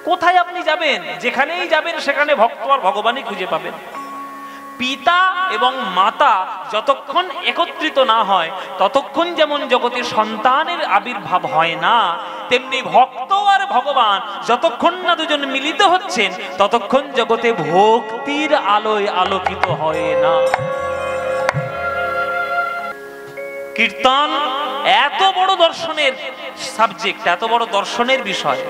কোথায় আপনি যাবেন? যেখানেই যাবেন সেখানে ভক্ত আর ভগবানই খুঁজে পাবেন। পিতা এবং মাতা যতক্ষণ একত্রিত না হয় ততক্ষণ যেমন জগতে সন্তানের আবির্ভাব হয় না, তেমনি ভক্ত আর ভগবান যতক্ষণ না দুজন মিলিত হচ্ছেন ততক্ষণ জগতে ভক্তির আলোয় আলোকিত হয় না। কীর্তন এত বড় দর্শনের সাবজেক্ট, এত বড় দর্শনের বিষয়,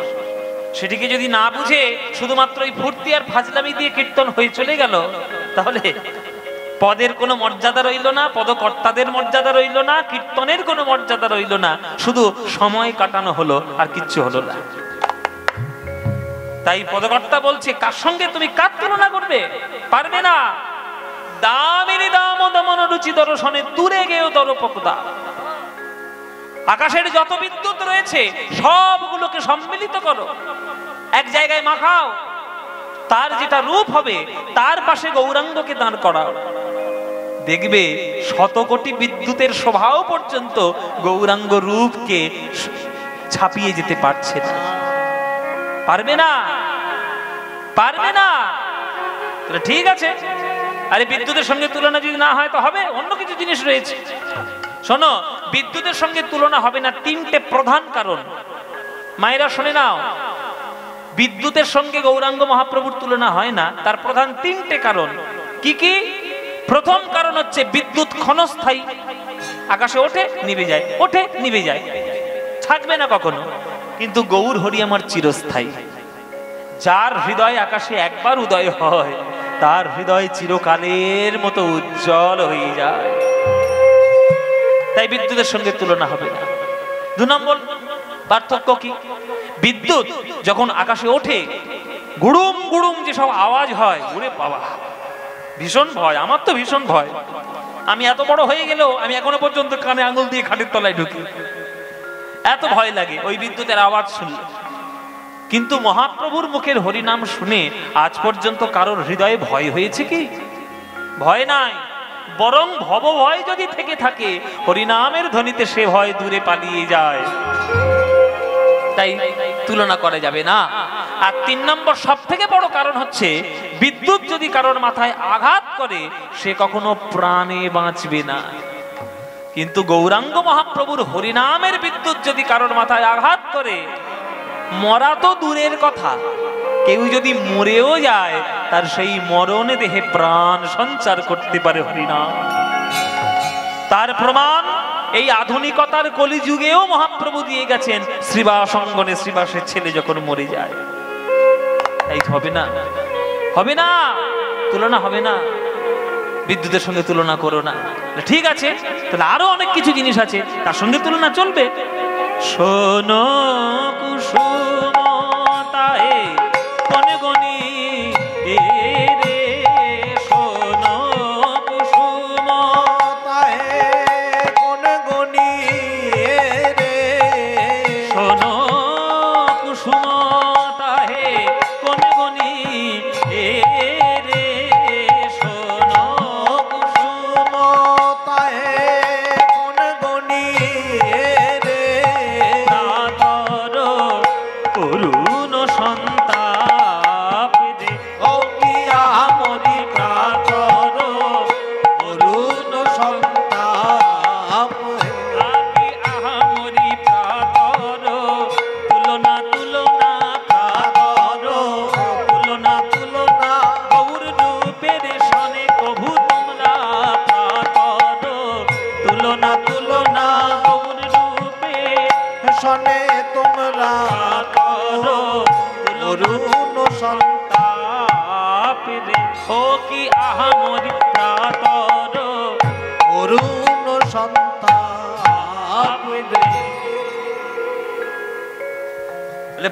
সেটিকে যদি না বুঝে শুধুমাত্র এই ফুর্তি আর ফাজলামি দিয়ে কীর্তন হয়ে চলে গেল, তাহলে পদের কোনো মর্যাদা রইল না, পদকর্তাদের মর্যাদা রইল না, কীর্তনের কোনো মর্যাদা রইল না, শুধু সময় কাটানো হলো আর কিচ্ছু হলো না। তাই পদকর্তা বলছে, কার সঙ্গে তুমি কার তুলনা করবে? পারবে না। দামিনী দাম দমন রুচি দর্শনে দূরে গেও দরপকদা। আকাশের যত বিদ্যুৎ রয়েছে সবগুলোকে সম্মিলিত করো, এক জায়গায় মাখাও, তার যেটা রূপ হবে তার পাশে গৌরাঙ্গকে দাঁড় করাও। দেখবে শত কোটি বিদ্যুতের স্বভাব পর্যন্ত গৌরাঙ্গ রূপকে ছাপিয়ে যেতে পারছে না। পারবে না, পারবে না। ঠিক আছে, আরে বিদ্যুতের সঙ্গে তুলনা যদি না হয় তো হবে, অন্য কিছু জিনিস রয়েছে। শোনো, বিদ্যুতের সঙ্গে তুলনা হবে না, তিনটে প্রধান কারণ। মায়েরা শুনে নাও, বিদ্যুতের সঙ্গে গৌরাঙ্গ মহাপ্রভুর তুলনা হয় না, তার প্রধান তিনটে কারণ। কি কি? প্রথম কারণ হচ্ছে বিদ্যুৎ ক্ষণস্থায়ী, আকাশে ওঠে নিভে যায়, ওঠে নিভে যায়, থাকবে না কখনো। কিন্তু গৌর হরি আমার চিরস্থায়ী। যার হৃদয় আকাশে একবার উদয় হয় তার হৃদয় চিরকালের মতো উজ্জ্বল হয়ে যায়, তাই বিদ্যুতের সঙ্গে তুলনা হবে না। 2 নম্বর পার্থক্য কি? বিদ্যুৎ যখন আকাশে ওঠে গুড়ুম গুড়ুম যেসব আওয়াজ হয়, ওরে বাবা ভীষণ ভয়, আমার তো ভীষণ ভয়। আমি এত বড় হয়ে গেলেও আমি এখনো পর্যন্ত কানে আঙুল দিয়ে খাটের তলায় ঢুকি, এত ভয় লাগে ওই বিদ্যুতের আওয়াজ শুনলে। কিন্তু মহাপ্রভুর মুখের হরিনাম শুনে আজ পর্যন্ত কারোর হৃদয়ে ভয় হয়েছে কি? ভয় নাই, বরং ভব ভয় যদি থেকে থাকে হরিনামের ধ্বনিতে সে ভয় দূরে পালিয়ে যায়। তাই তুলনা করা যাবে না। আর 3 নম্বর সব থেকে বড় কারণ হচ্ছে বিদ্যুৎ যদি কারোর মাথায় আঘাত করে সে কখনো প্রাণে বাঁচবে না। কিন্তু গৌরাঙ্গ মহাপ্রভুর হরিনামের বিদ্যুৎ যদি কারোর মাথায় আঘাত করে, মরা তো দূরের কথা, কেউ যদি মরেও যায় তার সেই মরণে দেহে প্রাণ সঞ্চার করতে পারে হরিনাম। তার প্রমাণ এই আধুনিকতার কলিযুগেও মহাপ্রভু দিয়ে গেছেন। শ্রীবাস অঙ্গনে শ্রীবাসের ছেলে যখন মরে যায়, এই হবে না, হবে না, তুলনা হবে না, বিদ্যুতের সঙ্গে তুলনা করো না। ঠিক আছে, তাহলে আরো অনেক কিছু জিনিস আছে তার সঙ্গে তুলনা চলবে। শোনো কুসুমতায়ে কোন গনি রে, শোনো কুসুমতায়ে কোন গনি রে, শোনো কুসুমতায়ে কোন গনি রে, শোনো কুসুমতায়ে কোন গনি রে, করুণ সন্তাপ দে ও কি আমরি প্রাতর, করুণ সন্তাপ আমি আমরি প্রাতর, তুলনা তুলনা প্রাতর, তুলনা তুলনা গৌর রূপের সনে কভু তোমরা প্রাতর, তুলনা তুলনা গৌর রূপে সনে তোমরা করুণ সন্তাপ রে ও কি আহামরি প্রাতর, করুণ সন্তাপ রে।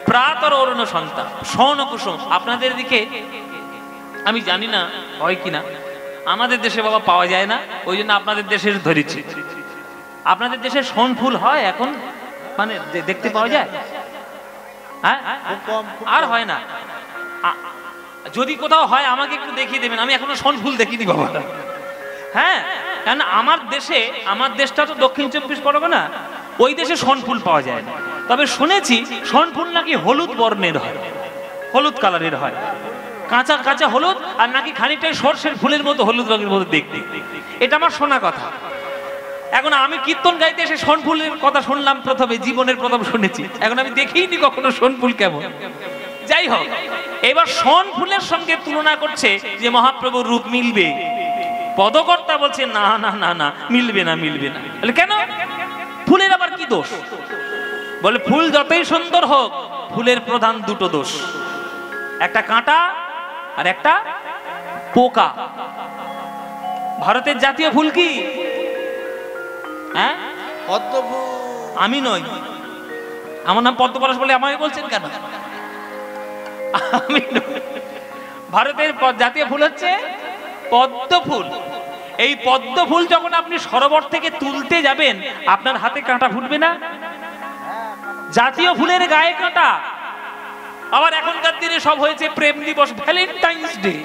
প্রাতর অরুণ সন্তাপ, শোন কুসুম। আপনাদের দিকে আমি জানি না হয় কিনা, আমাদের দেশে বাবা পাওয়া যায় না, ওই জন্য আপনাদের দেশের ধরেছি। আপনাদের দেশে শোন ফুল হয় এখন, মানে দেখতে পাওয়া যায়? হ্যাঁ, আর হয় না। যদি কোথাও হয় আমাকে একটু দেখিয়ে দেবেন, আমি এখনো শোন ফুল দেখিনি বাবা। হ্যাঁ, কারণ আমার দেশে, আমার দেশটা তো দক্ষিণ 24 পরগনা, ওই দেশে শোন ফুল পাওয়া যায় না। তবে শুনেছি শোন ফুল নাকি হলুদ বর্ণের হয়, হলুদ কালারের হয়, কাঁচা কাঁচা হলুদ, আর নাকি খানিকটাই সর্ষের ফুলের মতো হলুদ রঙের মতো দেখতে। এটা আমার শোনা কথা। এখন আমি কীর্তন গাইতে এসে শোন ফুলের কথা শুনলাম প্রথমে, জীবনের প্রথম শুনেছি, এখন আমি দেখিনি কখনো শোন ফুল কেমন। যাই হোক, এবার শোন ফুলের সঙ্গে তুলনা করছে যে মহাপ্রভুর রূপ মিলবে। পদকর্তা বলছে না না না না, মিলবে না, মিলবে না। কেন? ফুলের আবার কি দোষ? বলে ফুল যতই সুন্দর হোক, ফুলের প্রধান 2টো দোষ, একটা কাঁটা আর একটা পোকা। ভারতের জাতীয় ফুল কি? হ্যাঁ, পদ্ম ফুল। আমি নই, আমার নাম পদ্মপলাশ বলে আমাকে বলছেন কেন? আমি নই। ভারতের জাতীয় ফুল হচ্ছে পদ্ম ফুল। এই পদ্ম ফুল যখন আপনি সরোবর থেকে তুলতে যাবেন, আপনার হাতে কাঁটা ফুটবে না? জাতীয় ফুলের গায়ে কাঁটা। আবার এখনকার দিনে সব হয়েছে প্রেম দিবস, ভ্যালেন্টাইন্স ডে।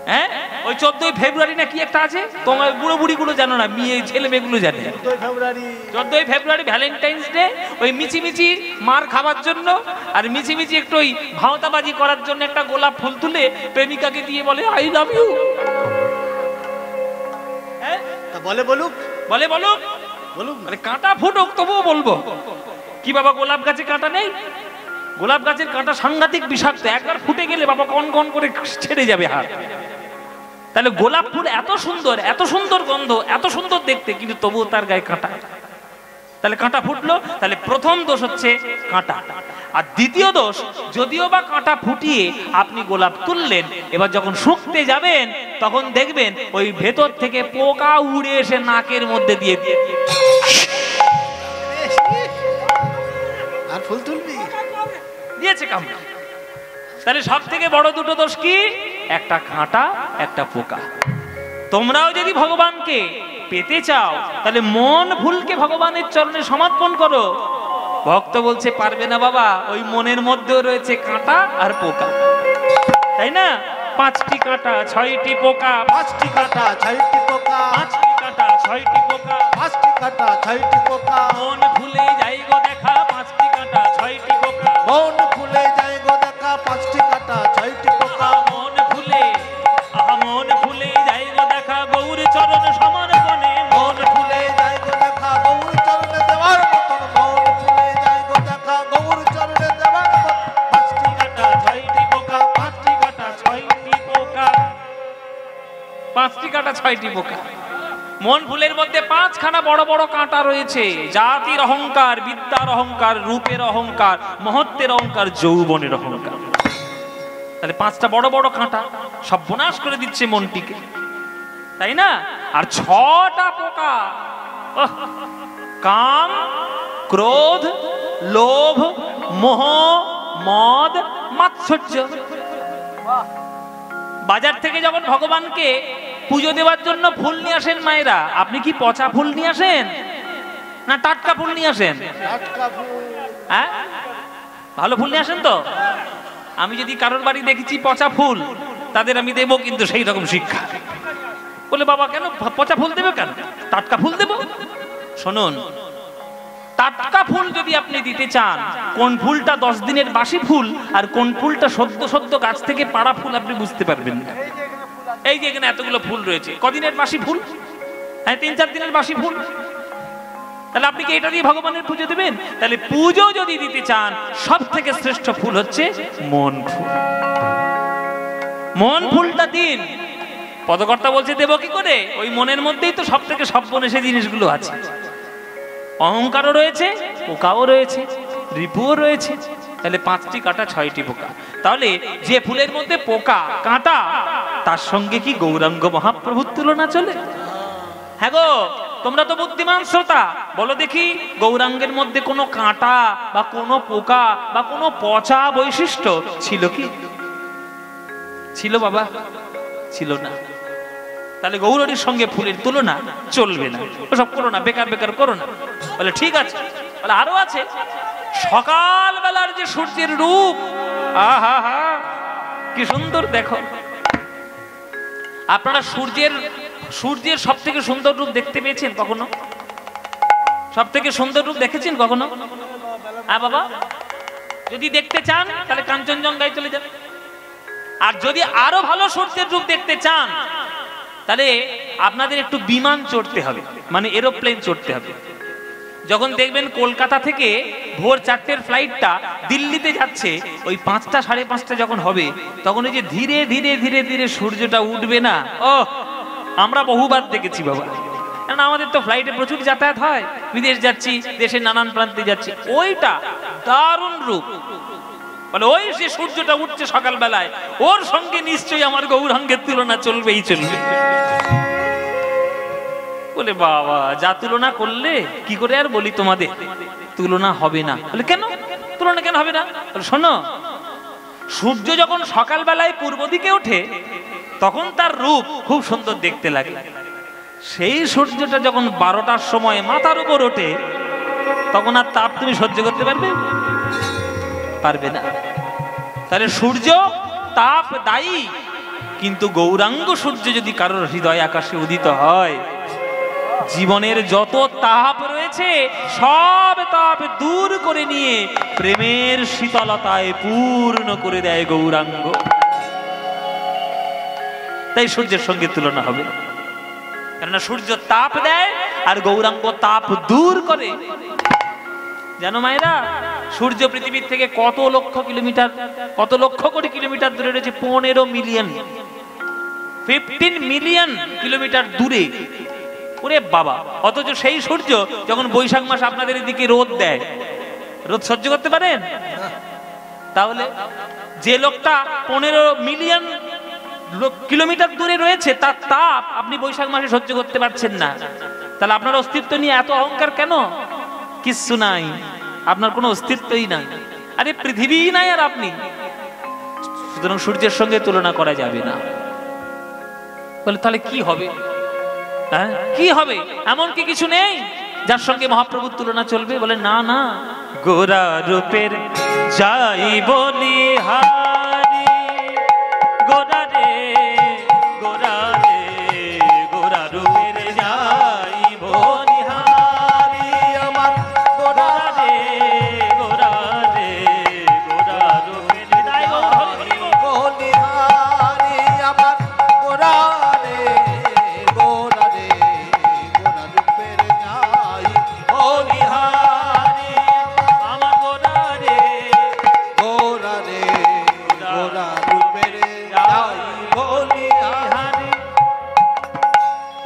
হ্যাঁ, ওই 14ই ফেব্রুয়ারি না কি একটা আছে, তোমার বুড়ো বুড়ি গুলো জানো না, মেয়ে ছেলে মেয়েগুলো জানে। 14ই ফেব্রুয়ারি ভ্যালেন্টাইন্স ডে, ওই মিছিমিছি মার খাবার জন্য আর মিছিমিছি একটু ওই ভাওতাবাজি করার জন্য একটা গোলাপ ফুল তুলে প্রেমিকাকে দিয়ে বলে আই লাভ ইউ। হ্যাঁ, বলে বলুক, বলে বলুক, বলুক, মানে কাঁটা ফুটুক তবুও বলবো। কি বাবা গোলাপ গাছে কাঁটা নেই? গোলাপ গাছের কাঁটা সাংঘাতিক বিষাক্ত, একবার ফুটে গেলে বাবা কন কন করে ছেড়ে যাবে হাত। তাহলে গোলাপ ফুল এত সুন্দর গন্ধ, এত সুন্দর দেখতে, কিন্তু তবুও তার গায়ে কাঁটা। তাহলে কাঁটা ফুটলো, তাহলে প্রথম দোষ হচ্ছে কাঁটা। আর দ্বিতীয় দোষ, যদিও বা কাঁটা ফুটিয়ে আপনি গোলাপ তুললেন, এবার যখন শুকতে যাবেন তখন দেখবেন ওই ভেতর থেকে পোকা উড়ে এসে নাকের মধ্যে দিয়ে আর ফুল তুলবি দিয়েছে কামড়। তাহলে সব থেকে বড় দুটো দোষ কি? একটা কাঁটা, একটা পোকা। তোমরাও যদি ভগবানকে পেতে চাও তাহলে মন ভুলকে ভগবানের চরণে সমর্পণ করো। ভক্ত বলছে পারবে না বাবা, ওই মনের মধ্যেও রয়েছে কাঁটা আর পোকা, তাই না? 5টি কাঁটা 6টি পোকা, 5টি কাঁটা 6টি পোকা, 5টি কাঁটা 6টি পোকা, 5টি কাঁটা 6টি পোকা। মন ভুলে যাই গো দেখা 5টি কাঁটা 6টি পোকা, মন ভুলে যাই গো দেখা 5টি কাঁটা 6টি পোকা। মন ভুলে যাই গো দেখা গৌর চরণ সমর্পণে, মন ভুলে যাই গো দেখা গৌর চরণে দেওয়ার মতন, মন ভুলে যাই গো দেখা গৌর চরণে দেওয়ার মতন। 5টি কাঁটা 6টি পোকা, 5টি কাঁটা 6টি পোকা, 5টি কাঁটা 6টি পোকা। মন ফুলের মধ্যে 5খানা বড় বড় কাঁটা রয়েছে। জাতির অহংকার, বিদ্যার অহংকার, রূপের অহংকার, মহত্বের অহংকার, যৌবনের অহংকার। তাহলে 5টা বড় বড় কাঁটা সর্বনাশ করে দিচ্ছে মনটিকে, তাই না? আর 6টা পোকা, কাম, ক্রোধ, লোভ, মোহ, মদ, মাৎসর্য। বাজার থেকে যখন ভগবানকে পুজো দেওয়ার জন্য ফুল নিয়ে আসেন মায়েরা, আপনি কি পচা ফুল নিয়ে আসেন না টাটকা ফুল নিয়ে আসেন? টাটকা ফুল। হ্যাঁ, ভালো ফুল নিয়ে আসেন তো? আমি যদি কারোর বাড়ি দেখেছি পচা ফুল, তাদের আমি দেবো কিন্তু সেই রকম শিক্ষা। বলে বাবা কেন পচা ফুল দেবে, কেন টাটকা ফুল দেবো? শুনুন, টাটকা ফুল যদি আপনি দিতে চান, কোন ফুলটা 10 দিনের বাসি ফুল আর কোন ফুলটা সদ্য গাছ থেকে পাড়া ফুল আপনি বুঝতে পারবেন না। এই যে এখানে এতগুলো ফুল রয়েছে, কদিনের বাসি ফুল? হ্যাঁ, 3-4 দিনের বাসি ফুল। তাহলে আপনি কি এটা দিয়ে ভগবানের পুজো দেবেন? তাহলে পুজো যদি দিতে চান, সব থেকে শ্রেষ্ঠ ফুল হচ্ছে মন ফুল। মন ফুলটা দিন। পদকর্তা বলছে দেব কি করে? ওই মনের মধ্যেই তো সব থেকে সর্বনেশে জিনিসগুলো আছে। অহংকারও রয়েছে, পোকাও রয়েছে, রিপুও রয়েছে। তাহলে 5টি কাঁটা 6টি পোকা। তাহলে যে ফুলের মধ্যে পোকা কাঁটা, তার সঙ্গে কি গৌরাঙ্গ মহাপ্রভুর তুলনা চলে? হ্যাঁ গো, তোমরা তো বুদ্ধিমান শ্রোতা, বলো দেখি গৌরাঙ্গের মধ্যে কোনো কাঁটা বা কোনো পোকা বা কোনো পচা বৈশিষ্ট্য ছিল কি? ছিল বাবা? ছিল না। তাহলে গৌরীর সঙ্গে ফুলের তুলনা চলবে না, ওসব করো না, বেকার করো না। বলে ঠিক আছে, বলে আরো আছে। সকাল বেলার যে সূর্যের রূপ, আহা হা কি সুন্দর দেখো। আপনারা সূর্যের সব থেকে সুন্দর রূপ দেখতে পেয়েছেন কখনো? সব থেকে সুন্দর রূপ দেখেছেন কখনো? হ্যাঁ বাবা, যদি দেখতে চান তাহলে কাঞ্চনজঙ্ঘায় চলে যান। আর যদি আরো ভালো সূর্যের রূপ দেখতে চান, তাহলে আপনাদের একটু বিমান চড়তে হবে, মানে এরোপ্লেন চড়তে হবে। যখন দেখবেন কলকাতা থেকে ভোর 4টের ফ্লাইটটা দিল্লিতে যাচ্ছে, ওই 5টা 5:30 যখন হবে, তখন ওই যে ধীরে ধীরে ধীরে ধীরে সূর্যটা উঠবে না, ও আমরা বহুবার দেখেছি বাবা। কারণ আমাদের তো ফ্লাইটে প্রচুর যাতায়াত হয়, বিদেশ যাচ্ছি, দেশের নানান প্রান্তে যাচ্ছি, ওইটা দারুণ রূপ। বলে ওই যে সূর্যটা উঠছে সকাল বেলায়, ওর সঙ্গে নিশ্চয়ই আমার গৌরাঙ্গের তুলনা চলবেই চলবে। বলে বাবা, যা তুলনা করলে কি করে আর বলি তোমাদের, তুলনা হবে না। বলে কেন তুলনা কেন হবে না? বলে শোনো, সূর্য যখন সকাল বেলায় পূর্ব দিকে ওঠে, তখন তার রূপ খুব সুন্দর দেখতে লাগে। সেই সূর্যটা যখন 12টার সময় মাথার উপর ওঠে, তখন আর তাপ তুমি সহ্য করতে পারবে? পারবে না। তাহলে সূর্য তাপ দায়ী, কিন্তু গৌরাঙ্গ সূর্য যদি কারোর হৃদয় আকাশে উদিত হয়, জীবনের যত তাপ রয়েছে সব তাপ দূর করে নিয়ে প্রেমের শীতলতায় পূর্ণ করে দেয় গৌরাঙ্গ। তাই সূর্যের সঙ্গে তুলনা হবে, কেননা সূর্য তাপ দেয় আর গৌরাঙ্গ তাপ দূর করে। জানো মায়েরা, সূর্য পৃথিবীর থেকে কত লক্ষ কিলোমিটার, কত লক্ষ কোটি কিলোমিটার দূরে রয়েছে? 15 মিলিয়ন, 15 মিলিয়ন কিলোমিটার দূরে। ওরে বাবা! অথচ সেই সূর্য যখন বৈশাখ মাস আপনাদের এদিকে রোদ দেয়, রোদ সহ্য করতে পারেন? তাহলে যে লোকটা 15 মিলিয়ন কিলোমিটার দূরে রয়েছে, তার তাপ আপনি বৈশাখ মাসে সহ্য করতে পারছেন না, তাহলে আপনার অস্তিত্ব নিয়ে এত অহংকার কেন? কিচ্ছু নাই, আপনার কোনো অস্তিত্বই নাই। আরে পৃথিবী নাই আর আপনি। সুতরাং সূর্যের সঙ্গে তুলনা করা যাবে না। বলে তাহলে কি হবে? হ্যাঁ, কি হবে? এমন কি কিছু নেই যার সঙ্গে মহাপ্রভুর তুলনা চলবে? বলে না না, গোরা রূপের যাই বলি হারি, গোরা রে গোরা রে, গোরা রূপের যাই বলি হারি, আমার গোরা রে গোরা রে, গোরা রূপের যাই বলি হারি, আমার গোরা রে গোরা রে, গোরা রূপের যাই বলি হারি, আমার গোরা রে গোরা রে গোরা রূপের যাই বলি হারি,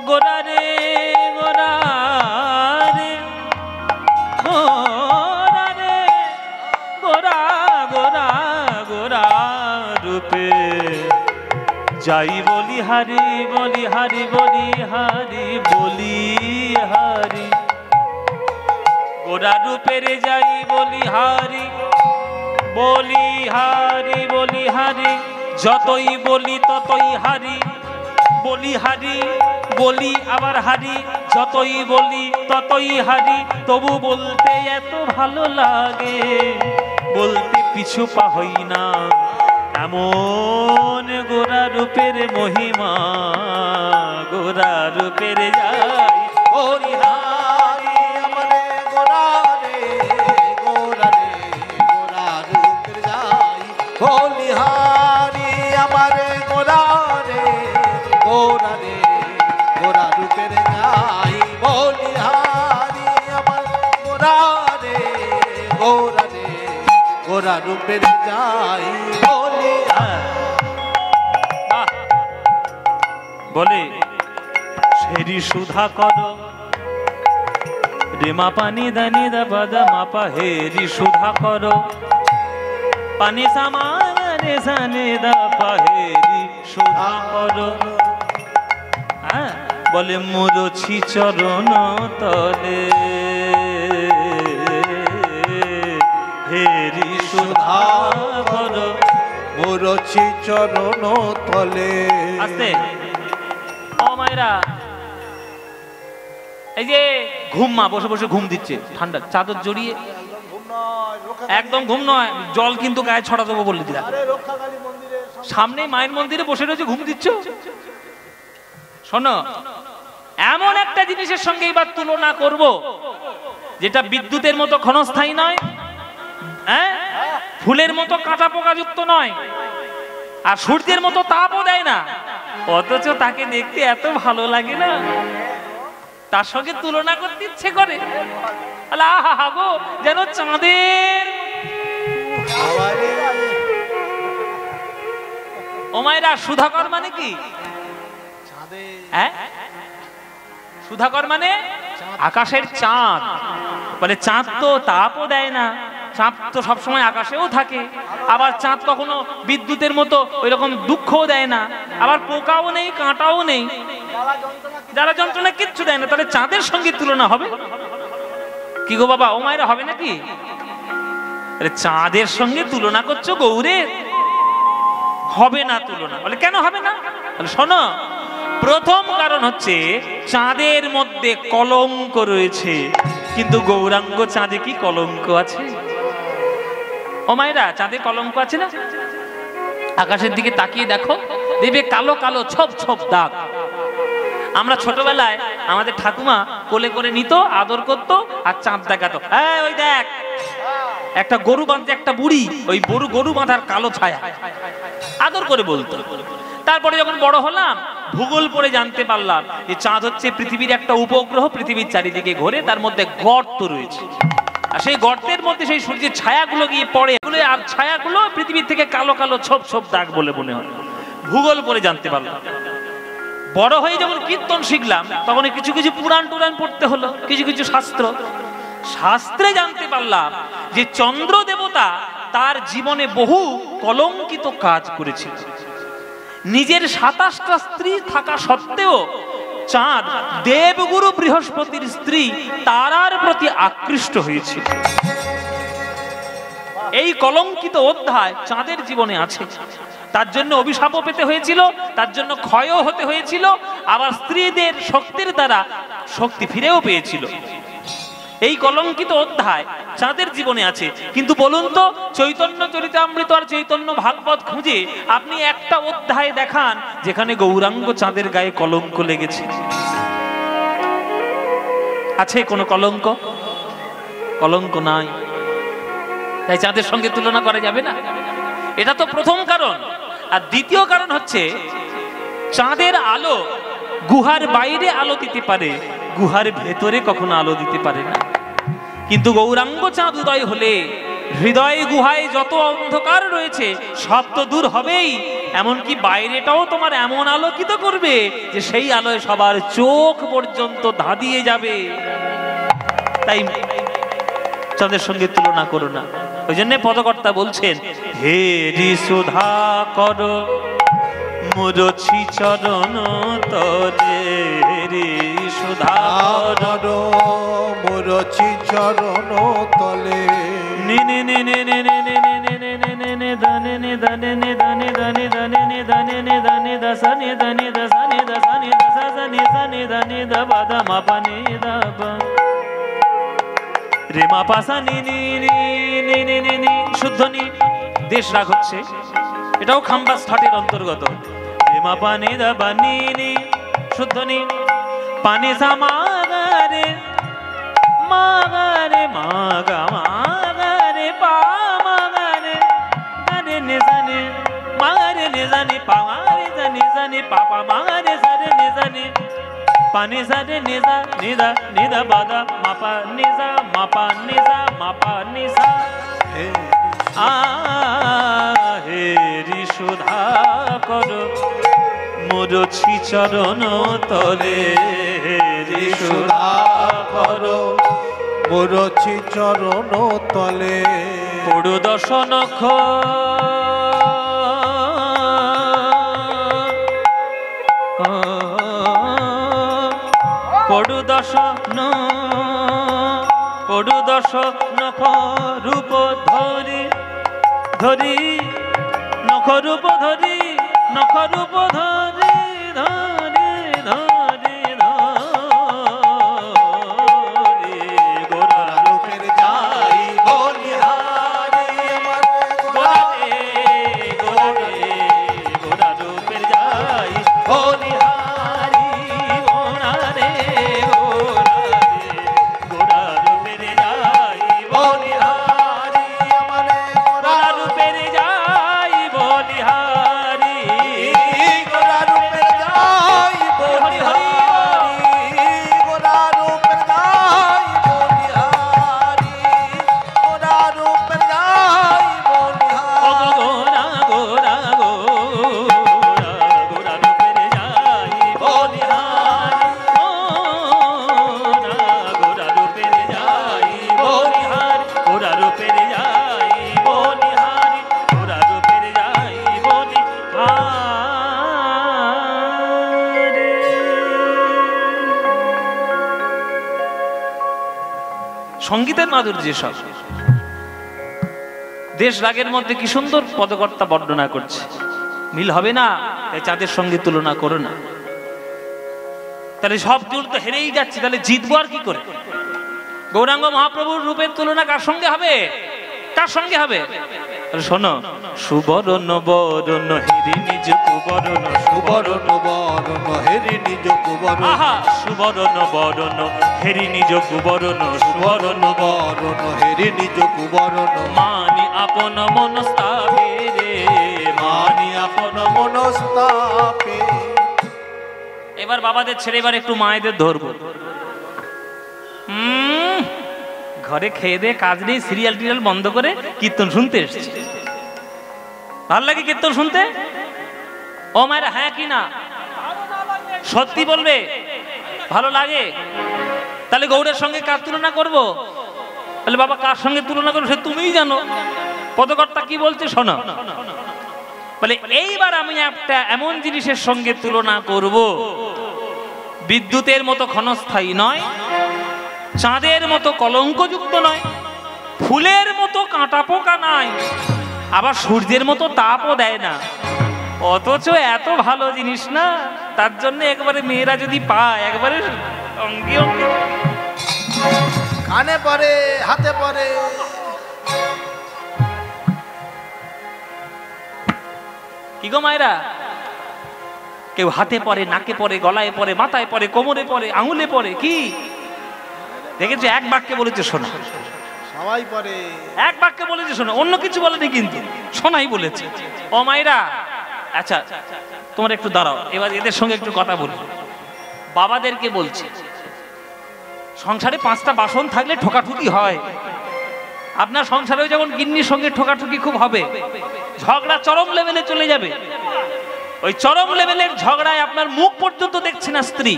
গোরা রে গোরা রে, গোরা রে গোরা, গোরা গোরা রূপে যাই বলি হারি, বলি হারি, বলি হারি, বলি হারি, গোরা রূপের যাই বলি হারি, বলি হারি, বলি হারি, যতই বলি ততই হারি, বলি হারি, বলি আবার হারি, যতই বলি ততই হারি, তবু বলতে এত ভালো লাগে, বলতে পিছু পা হই না, এমন গোরা রূপের মহিমা, গোরা রূপের যাই বলি হারি, আমারে গোরা রে গোরা রে, গোরা রূপের যাই বলি হারি, আমারে গোরা রে গোরা রে, গোরা রূপের যাই বলি হারি, আমার গোরা রে গোরা রে, গোরা রূপের যাই বলি হারি। বাহ! বলে সেরি সুধা কর রে মা পানি দানি দা বাদা মাপা, হেরি সুধা কর পানি সামানে সানে দা পাহেরি সুধা কর। হ্যাঁ, বলে মুরছি চরণ তলে, হেরি সুধা কর। মুরছি চরণ তলে। আস্তে ও মায়েরা, এই যে ঘুম, মা বসে বসে ঘুম দিচ্ছে, ঠান্ডা চাদর জড়িয়ে, একদম ঘুম নয়, জল কিন্তু গায়ে ছড়া দেবো বলে দিলাম। সামনে মায়ের মন্দিরে বসে রয়েছে, ঘুম দিচ্ছ? শোনো, এমন একটা জিনিসের সঙ্গে এবার তুলনা করব যেটা বিদ্যুতের মতো ক্ষণস্থায়ী নয়, হ্যাঁ, ফুলের মতো কাঁটা পোকাযুক্ত নয়, আর সূর্যের মতো তাপও দেয় না, অথচ তাকে দেখতে এত ভালো লাগে না, তার সঙ্গে তুলনা করতে ইচ্ছে করে। আহা গো, যেন চাঁদের। ও মায়েরা, সুধাকর মানে কি? হ্যাঁ, সুধাকর মানে আকাশের চাঁদ। বলে চাঁদ তো তাপও দেয় না, চাঁদ তো সবসময় আকাশেও থাকে, আবার চাঁদ কখনো বিদ্যুতের মতো ওই রকম দুঃখও দেয় না, আবার পোকাও নেই, কাঁটাও নেই, যারা যন্ত্রণা কিচ্ছু দেয় না, তাহলে চাঁদের সঙ্গে তুলনা হবে কি গো বাবা? ও মায়েরা, হবে নাকি? চাঁদের সঙ্গে তুলনা করছো গৌরের? হবে না তুলনা। বলে কেন হবে না? বলে শোনো, প্রথম কারণ হচ্ছে চাঁদের মধ্যে কলঙ্ক রয়েছে, কিন্তু গৌরাঙ্গ চাঁদে কি কলঙ্ক আছে? ও মায়েরা, চাঁদে কলঙ্ক আছে না? আকাশের দিকে তাকিয়ে দেখো, দেখবে কালো কালো ছোপ ছোপ দাগ। আমরা ছোটবেলায় আমাদের ঠাকুমা কোলে করে নিত, আদর করতো, আর চাঁদ দেখাতো, হ্যাঁ ওই দেখ, একটা গরু বাঁধতে একটা বুড়ি, ওই গরু বাঁধার কালো ছায়া, আদর করে বলতো। তারপরে যখন বড় হলাম, ভূগোল পড়ে জানতে পারলাম যে চাঁদ হচ্ছে পৃথিবীর একটা উপগ্রহ, পৃথিবীর চারিদিকে ঘোরে, তার মধ্যে গর্ত রয়েছে। আর সেই গর্তের মধ্যে সেই সূর্যের ছায়াগুলো গিয়ে পড়ে, আর ছায়াগুলো পৃথিবীর থেকে কালো কালো ছোপ ছোপ দাগ বলে মনে হয়। ভূগোল পড়ে জানতে পারলাম। বড় হয়ে যখন কীর্তন শিখলাম তখন কিছু কিছু পুরাণ টুরাণ পড়তে হলো, কিছু কিছু শাস্ত্রে জানতে পারলাম যে চন্দ্র দেবতা তার জীবনে বহু কলঙ্কিত কাজ করেছিল। নিজের 27টা স্ত্রী থাকা সত্ত্বেও চাঁদ দেবগুরু বৃহস্পতির স্ত্রী তারার প্রতি আকৃষ্ট হয়েছিল। এই কলঙ্কিত অধ্যায় চাঁদের জীবনে আছে। তার জন্য অভিশাপও পেতে হয়েছিল, তার জন্য ক্ষয়ও হতে হয়েছিল, আবার স্ত্রীদের শক্তির দ্বারা শক্তি ফিরেও পেয়েছিল। এই কলঙ্কিত অধ্যায় চাঁদের জীবনে আছে। কিন্তু বলুন তো, চৈতন্য চরিতামৃত আর চৈতন্য ভাগবত খুঁজে আপনি একটা অধ্যায় দেখান যেখানে গৌরাঙ্গ চাঁদের গায়ে কলঙ্ক লেগেছে? আছে কোনো কলঙ্ক? কলঙ্ক নাই। তাই চাঁদের সঙ্গে তুলনা করা যাবে না। এটা তো প্রথম কারণ। আর দ্বিতীয় কারণ হচ্ছে, চাঁদের আলো গুহার বাইরে আলো দিতে পারে, গুহার ভেতরে কখনো আলো দিতে পারে না। কিন্তু গৌরাঙ্গ চাঁদ উদয় হলে হৃদয় গুহায় যত অন্ধকার রয়েছে সব তো দূর হবেই, এমনকি বাইরেটাও তোমার এমন আলোকিত করবে যে সেই আলোয় সবার চোখ পর্যন্ত ধাঁধিয়ে যাবে। তাই চাঁদের সঙ্গে তুলনা করো না। ওই জন্য পদকর্তা বলছেন, হে ঋষুধা কর মুরছি চরণ তলে, ঋষুধা কর মুরছি চরণ তলে, নে নে নে নে নে নে নে নে নে নে নে নে দানে নে দানে নে দানে দানে দানে নে দানে নে দানে দসা নে দানে দসা নে দসা নে দসা নে দানে দানে দবা দা মা পা নে দবা রে মা পা সা নি নি নি নি নি নি নি শুদ্ধ নি। দেশ রাগ হচ্ছে, এটাও খাম্বাস ঠাটের অন্তর্গত। রে মা পা নে দবা নি নি শুদ্ধ নি। পানে সা মা গা রে মা গা রে মা গা মা গা রে পা মা গা রে দানে নে জানে মা রে নে জানে পা মা রে জানে জানে পা পা মা রে জানে নে জানে পানি সারে নিজা নিদা নিদা বাদা মাপা নিজা মাপা নিজা মাপা নিজা হে ঋষুধা কর মুরছি চরণ তলে, ঋষুধা কর মুরছি চরণ তলে, পড়ু দশ নখ পড়ু দশ নখ রূপ ধরি ধরি নখ রূপ ধরি নখ রূপ ধরি ধরি ধরি ধরি গোরা রূপের যাই বলিহারি আমার গোরা রূপের যাই বলিহারি, গোরা রে গোরা রূপের যাই বলিহারি আমার গোরা রূপের যাই বলিহারি গোরা রূপের যাই বলিহারি, গোরা রূপের যাই বলিহারি, গোরা রূপের যাই বলিহারি, গোরা গোরা গোরা গোরা রূপের যাই বলিহারি গোরা রূপের যাই বলিহারি গোরা রূপের যাই বলিহারি গোরা রূপের যাই বলিহারি। সঙ্গীতের মাধুর্য সব। দেশ রাগের মধ্যে কি সুন্দর পদকর্তা বর্ণনা করছে। মিল হবে না, তাই চাঁদের সঙ্গে তুলনা করো না। তাহলে সব দূর তো হেরেই যাচ্ছে, তাহলে জিতবো আর কি করে? গৌরাঙ্গ মহাপ্রভুর রূপের তুলনা কার সঙ্গে হবে? কার সঙ্গে হবে? শোনো, সুবরণ বরণ হেরি নিজ কুবরণ, সুবরণ বরণ হেরি নিজ কুবরণ, আহা সুবরণ বরণ হেরি নিজ কুবরণ, সুবরণ বরণ হেরি নিজ কুবরণ, মানি আপন মনস্তাবে রে মানি আপন মনস্তাপে। এবার বাবাদের ছেড়ে এবার একটু মায়েদের ধরবো। ঘরে খেয়ে দিয়ে কাজ নেই, সিরিয়াল টিরিয়াল বন্ধ করে কীর্তন শুনতে এসছে। ভাল লাগে কীর্তন শুনতে? ও মায়েরা হ্যাঁ কি না সত্যি বলবে? ভালো লাগে? তাহলে গৌড়ের সঙ্গে কার তুলনা করব? তাহলে বাবা কার সঙ্গে তুলনা করবো সে তুমিই জানো। পদকর্তা কি বলছে শোনো। বলে এইবার আমি একটা এমন জিনিসের সঙ্গে তুলনা করব, বিদ্যুতের মতো ক্ষণস্থায়ী নয়, চাঁদের মতো কলঙ্কযুক্ত নয়, ফুলের মতো কাঁটা পোকা নাই, আবার সূর্যের মতো তাপও দেয় না, অথচ এত ভালো জিনিস না, তার জন্য একবারে মেয়েরা যদি পায় একবারে অঙ্গি অঙ্গি কানে পরে, হাতে পরে। কি গো মায়েরা, কেউ হাতে পরে, নাকে পরে, গলায় পরে, মাথায় পরে, কোমরে পরে, আঙুলে পরে। কি দেখেছো? এক বাক্যে বলেছে শোনা। সবাই পরে। এক বাক্যে বলেছে শোনা, অন্য কিছু বলেনি, কিন্তু শোনাই বলেছে। ও মায়েরা, আচ্ছা তোমরা একটু দাঁড়াও, এবার এদের সঙ্গে একটু কথা বলবো। বাবাদেরকে বলছি, সংসারে 5টা বাসন থাকলে ঠোকাঠুকি হয়। আপনার সংসারেও যেমন গিন্নির সঙ্গে ঠোকাঠুকি খুব হবে, ঝগড়া চরম লেভেলে চলে যাবে। ওই চরম লেভেলের ঝগড়ায় আপনার মুখ পর্যন্ত দেখছে না স্ত্রী,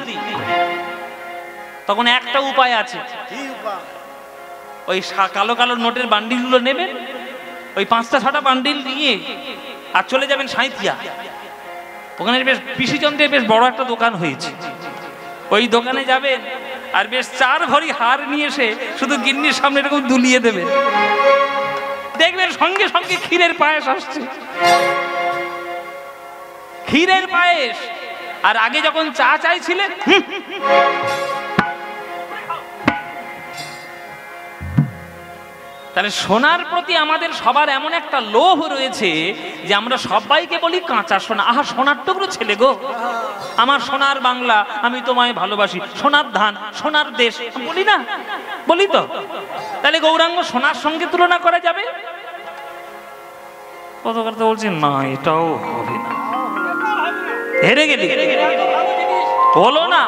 তখন একটা উপায় আছে। ওই কালো কালো নোটের বান্ডিলগুলো নেবেন, ওই 5টা 6টা বান্ডিল নিয়ে আর চলে যাবেন সাঁইথিয়া। ওখানে বেশ পিসিচন্দ্রের বেশ বড় একটা দোকান হয়েছে, ওই দোকানে যাবেন আর বেশ 4 ভরি হার নিয়ে এসে শুধু গিন্নির সামনে এরকম দুলিয়ে দেবেন, দেখবেন সঙ্গে সঙ্গে ক্ষীরের পায়েস আসছে। ক্ষীরের পায়েস। আর আগে যখন চা চাইছিলেন, তাহলে সোনার প্রতি আমাদের সবার এমন একটা লোভ রয়েছে যে আমরা সবাইকে বলি কাঁচা সোনা। আহা সোনার টুকরো ছেলে গো, আমার সোনার বাংলা, আমি তোমায় ভালোবাসি, সোনার ধান, সোনার দেশ, বলি না? বলি তো। তাহলে গৌরাঙ্গ সোনার সঙ্গে তুলনা করা যাবে? পদকর্তা বলছি না, এটাও হবে না, হেরে গেলি। বলো না,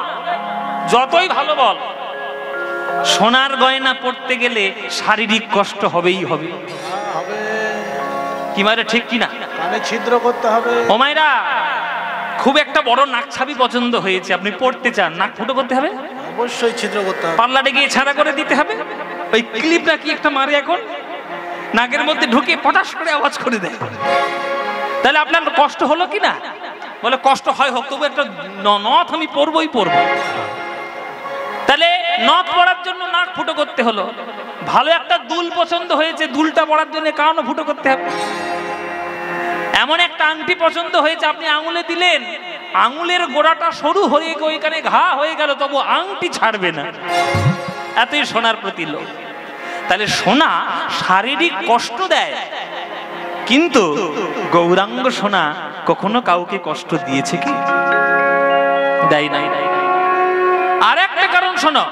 যতই ভালো বল, সোনার গয়না পড়তে গেলে শারীরিক কষ্ট হবেই হবে। কি মায়েরা ঠিক কিনা? কানে ছিদ্র করতে হবে। ও মায়েরা, খুব একটা বড় নাক ছাবি পছন্দ হয়েছে, আপনি পড়তে চান, নাক ফুটো করতে হবে, অবশ্যই ছিদ্র করতে হবে। পার্লারে গিয়ে ছাড়া করে দিতে হবে। ওই ক্লিপটা কি একটা মারে এখন, নাকের মধ্যে ঢুকে পটাশ করে আওয়াজ করে দেয়। তাহলে আপনার কষ্ট হলো কি না? বলে কষ্ট হয়, হোক, তবু একটা নথ আমি পরবই পরবো। তাহলে নথ পড়ার জন্য নাক ফুটো করতে হলো। ভালো একটা দুল পছন্দ হয়েছে, দুলটা পড়ার জন্য কানও ফুটো করতে হবে। এমন একটা আংটি পছন্দ হয়েছে, আপনি আঙুলে দিলেন, আঙুলের গোড়াটা সরু হয়ে ওইখানে ঘা হয়ে গেল, তবু আংটি ছাড়বে না, এতই সোনার প্রতি লোভ। তাহলে সোনা শারীরিক কষ্ট দেয়, কিন্তু গৌরাঙ্গ সোনা কখনো কাউকে কষ্ট দিয়েছে কি? দেয় নাই। আর একটা কারণ শোনো,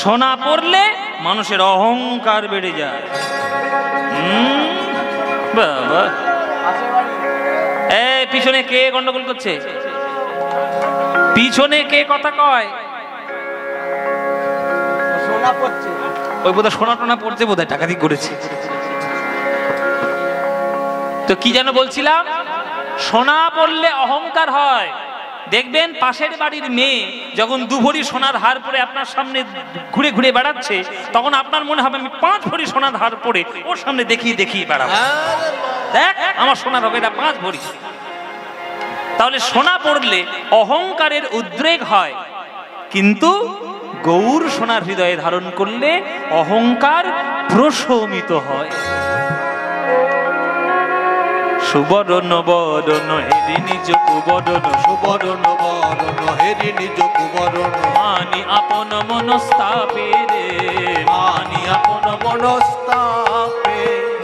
সোনা পড়লে মানুষের অহংকার বেড়ে যায়। বাবা, এই পিছনে কে গন্ডগোল করছে? পিছনে কে কথা কয়? সোনা পড়ছে, ওই বোধহয় সোনা টোনা পড়ছে, বোধহয় টাকাতি করেছে। তো কি যেন বলছিলাম, সোনা পড়লে অহংকার হয়। দেখবেন পাশের বাড়ির মেয়ে যখন 2 ভরি সোনার হার পরে আপনার সামনে ঘুরে ঘুরে বেড়াচ্ছে, তখন আপনার মনে হবে আমি 5 ভরি সোনার হার পরে ওর সামনে দেখিয়ে বেড়াবো, দেখ আমার সোনার হবে না 5 ভরি। তাহলে সোনা পড়লে অহংকারের উদ্রেক হয়, কিন্তু গৌর সোনার হৃদয়ে ধারণ করলে অহংকার প্রশমিত হয়। সুবর্ণ বরণ হেরি নিজ কুবরণ, সুবরণ বরণ হেরি নিজ কুবরণ, মানি আপন মনস্তাপে রে, মানি আপন মনস্তাপে,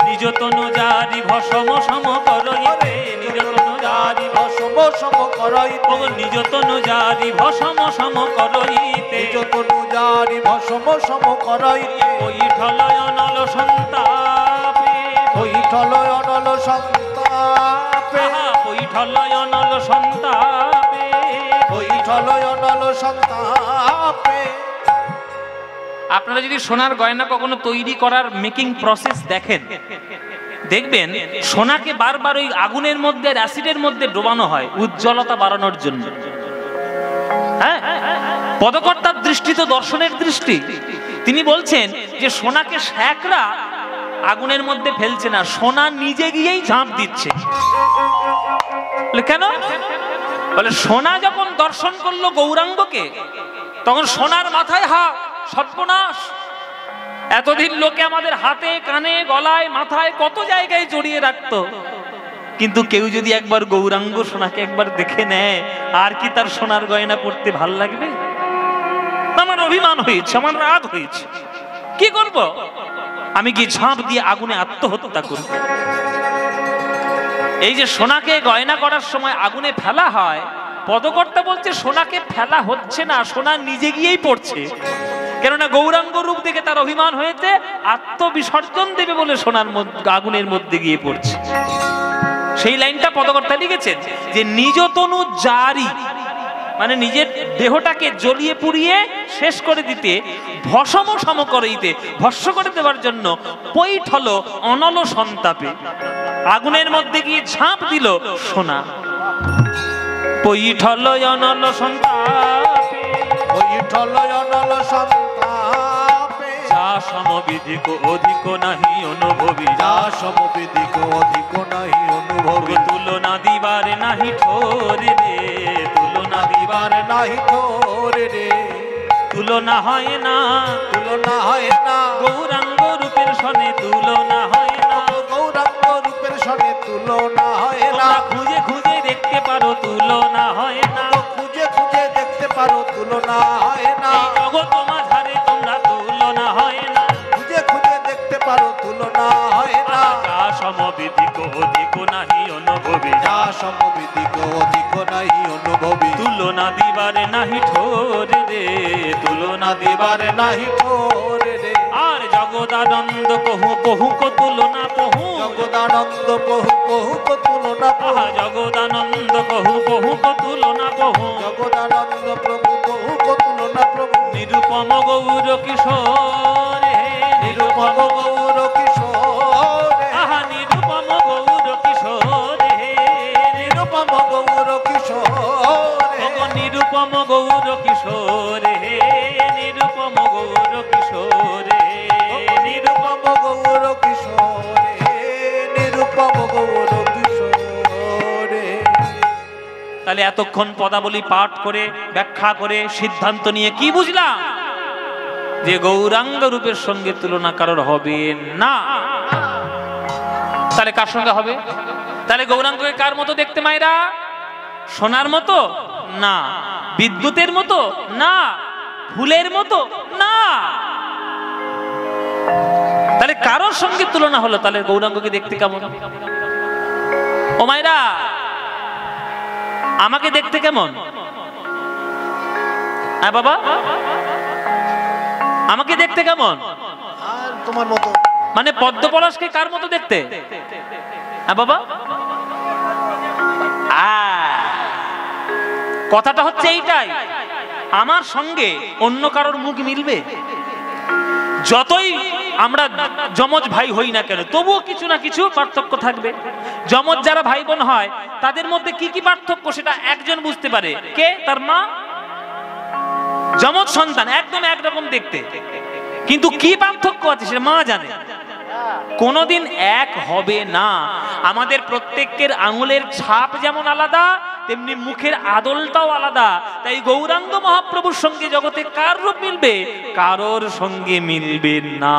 নিজ তনু জারি ভস্ম সম করইতে, নিজ তনু জারি ভস্ম সম করইতে, নিজ তনু জারি ভস্ম সম করইতে, নিজ তনু জারি ভস্ম সম করইতে, ওই ঠলয় অনল সন্তাপে, ওই ঠলয় অনল সন্তাপে, ওই ঠলয় অনল সন্তাপে, ওই ঠলয় অনল সন্তাপে। আপনারা যদি সোনার গয়না কখনো তৈরি করার মেকিং প্রসেস দেখেন, দেখবেন সোনাকে বারবার ওই আগুনের মধ্যে আর অ্যাসিডের মধ্যে ডোবানো হয় উজ্জ্বলতা বাড়ানোর জন্য। হ্যাঁ, পদকর্তার দৃষ্টি তো দর্শনের দৃষ্টি। তিনি বলছেন যে সোনাকে শ্যাকরা আগুনের মধ্যে ফেলছে না, সোনা নিজে গিয়েই ঝাঁপ দিচ্ছে। কেন? বলে সোনা যখন দর্শন করলো গৌরাঙ্গকে, তখন সোনার মাথায় হা সর্বনাশ, এতদিন লোকে আমাদের হাতে কানে গলায় মাথায় কত জায়গায় জড়িয়ে রাখতো, কিন্তু কেউ যদি একবার গৌরাঙ্গ সোনাকে একবার দেখে নেয়, আর কি তার সোনার গয়না পড়তে ভাল লাগবে? আমার অভিমান হয়েছে, আমার রাগ হয়েছে, কি করব? আমি কি ঝাঁপ দিয়ে আগুনে আত্মহত্যা করব? এই যে সোনাকে গয়না করার সময় আগুনে ফেলা হয়, পদকর্তা বলছে সোনাকে ফেলা হচ্ছে না, সোনা নিজে গিয়েই পড়ছে। কেননা গৌরাঙ্গ রূপ দেখে তার অভিমান হয়েছে, আত্মবিসর্জন দেবে বলে সোনার আগুনের মধ্যে গিয়ে পড়ছে। সেই লাইনটা পদকর্তা লিখেছেন যে নিজ তনু জারি, মানে নিজের দেহটাকে জ্বলিয়ে পুড়িয়ে শেষ করে দিতে, ভস্ম সম করিতে, ভস্ম করে দেওয়ার জন্য পৈঠল অনল সন্তাপে আগুনের মধ্যে গিয়ে ঝাঁপ দিল সোনা। পৈঠল অনল সন্তাপে, পৈঠল অনল সন্তাপে, যা সমবিধিক অধিক নাহি অনুভবী, যা সমবিধিক অধিক নাহি অনুভবী, তুলনা দিবারে নাহি ঠোরে রে, তুলনা দিবারে নাহি ঠোরে রে, তুলনা হয় না, তুলনা হয় না, গৌরাঙ্গ রূপের সনে তুলনা হয় না, গৌরাঙ্গ রূপের সনে তুলনা হয় না, খুঁজে খুঁজে দেখতে পারো তুলনা হয় না, খুঁজে খুঁজে দেখতে পারো তুলনা হয় না, জগৎ মাঝারে তোমরা তুলনা হয় না, খুঁজে খুঁজে দেখতে পারো তুলনা হয় না, যা সমবিধিক অধিক নাহি অনুভবী, যা সমবিধিক অধিক নাহি অনুভবী, তুলনা দিবারে নাহি ঠোরে রে, তুলনা দিবারে নাহি ঠোরে রে, আর জগদানন্দ কহু কহু কো তুলনা কহু, জগদানন্দ বহু বহু কো তুলনা আহা জগদানন্দ কহু কহু কো তুলনা কহু, জগদানন্দ প্রভু বহু কো তুলনা প্রভু, নিরুপম গৌর কিশোর হে, নিরুপম গৌর কিশোর, আহা নিরুপম গৌর কিশোর হে, নিরুপম গৌর কিশোর, নিরুপম গৌর কিশোর হে, নিরুপম গৌর কিশোর হে, নিরুপম গৌর কিশোর, নিরুপম গৌর কিশোর। তাহলে এতক্ষণ পদাবলী পাঠ করে ব্যাখ্যা করে সিদ্ধান্ত নিয়ে কি বুঝলাম? যে গৌরাঙ্গ রূপের সঙ্গে তুলনা কারোর হবে না। তাহলে কার সঙ্গে হবে? তাহলে গৌরাঙ্গকে কার মতো দেখতে মায়েরা? সোনার মতো না, বিদ্যুতের মতো না, ফুলের মতো না। তাহলে কারোর সঙ্গে তুলনা হলো, তাহলে গৌরাঙ্গকে দেখতে কেমন? ও মায়েরা, আমাকে দেখতে কেমন? হ্যাঁ বাবা, আমাকে দেখতে কেমন? আর তোমার মতো, মানে পদ্ম পলাশকে কার মতো দেখতে? হ্যাঁ বাবা, কথাটা হচ্ছে এইটাই, আমার সঙ্গে অন্য কারোর মুখ মিলবে? যতই আমরা যমজ ভাই হই না কেন, তবুও কিছু না কিছু পার্থক্য থাকবে। যমজ যারা ভাই বোন হয়, তাদের মধ্যে কি কি পার্থক্য সেটা একজন বুঝতে পারে, কে? তার মা। যমজ সন্তান একদম একরকম দেখতে, কিন্তু কি পার্থক্য আছে সেটা মা জানে। কোনোদিন এক হবে না। আমাদের প্রত্যেকের আঙুলের ছাপ যেমন আলাদা, তেমনি মুখের আদলটাও আলাদা। তাই গৌরাঙ্গ মহাপ্রভুর সঙ্গে জগতে কার রূপ মিলবে? কারোর সঙ্গে মিলবে না।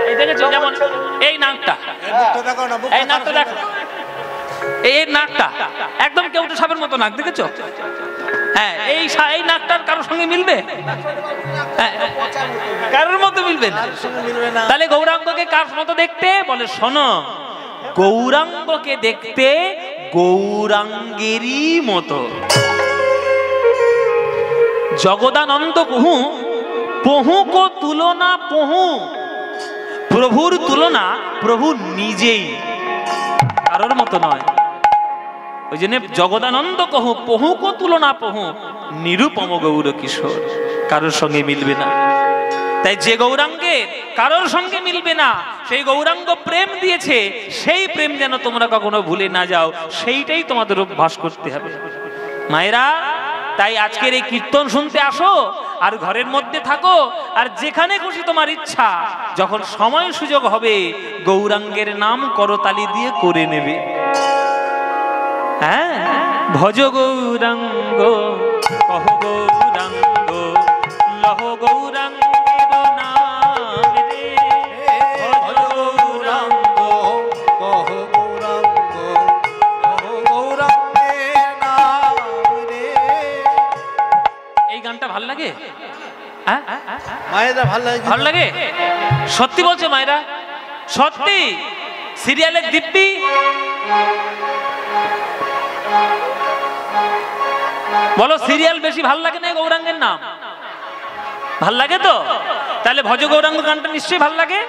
এই দেখেছো, যেমন এই নাকটা, এই নাকটা দেখো, এই নাকটা একদম কেউটে সাপের মতো নাক, দেখেছো? হ্যাঁ, এই নাকটার কারোর সঙ্গে মিলবে? কারোর মতো মিলবে না। তাহলে গৌরাঙ্গকে কার মতো দেখতে? বলে শোনো, গৌরাঙ্গকে দেখতে গৌরাঙ্গেরই মতো। জগদানন্দ কহু পহু কো তুলনা পহু, প্রভুর তুলনা প্রভু নিজেই, কারোর মতো নয়। ওই জন্য জগদানন্দ কহু পহু কো তুলনা পহু, নিরুপম গৌর কিশোর, কারোর সঙ্গে মিলবে না। তাই যে গৌরাঙ্গে কারোর সঙ্গে মিলবে না, সেই গৌরাঙ্গ প্রেম দিয়েছে, সেই প্রেম যেন তোমরা কখনো ভুলে না যাও, সেইটাই তোমাদের অভ্যাস করতে হবে মায়েরা। তাই আজকের এই কীর্তন শুনতে আসো, আর ঘরের মধ্যে থাকো, আর যেখানে খুশি তোমার ইচ্ছা, যখন সময় সুযোগ হবে গৌরাঙ্গের নাম করতালি দিয়ে করে নেবে। হ্যাঁ, ভজ গৌরাঙ্গ কহ গৌরাঙ্গ লহ গৌরাঙ্গের নাম রে, ভজ গৌরাঙ্গ কহ গৌরাঙ্গ কহ গৌরাঙ্গের নাম রে। এই গানটা ভাল লাগে? মায়েরা ভাল লাগে? ভাল লাগে? সত্যি বলছে মায়েরা? সত্যি? সিরিয়ালের দিব্যি বলো, সিরিয়াল বেশি ভাল লাগে না গৌরাঙ্গের নাম? ভাল লাগে তো? তাহলে ভজ গৌরাঙ্গ গানটা নিশ্চয়ই ভাল লাগে।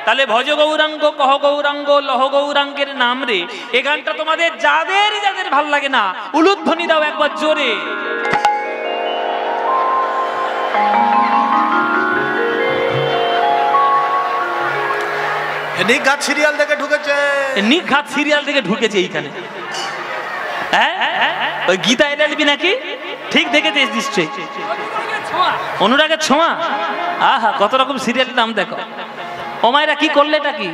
তাহলে ভজ গৌরাঙ্গ কহ গৌরাঙ্গ লহ গৌরাঙ্গের নাম রে, এই গানটা তোমাদের যাদের যাদের ভাল লাগে না উলুধ্বনি দাও একবার জোরে। নিঘাত সিরিয়াল থেকে ঢুকেছে, নিঘাত সিরিয়াল থেকে ঢুকেছে এইখানে। হ্যাঁ, ওই গীতা এলএলবি নাকি? ঠিক দেখেছিস নিশ্চয়ই। অনুরাগের ছোঁয়া, আহা কত রকম সিরিয়ালের নাম দেখো। ও মায়েরা কি করলে এটা কি?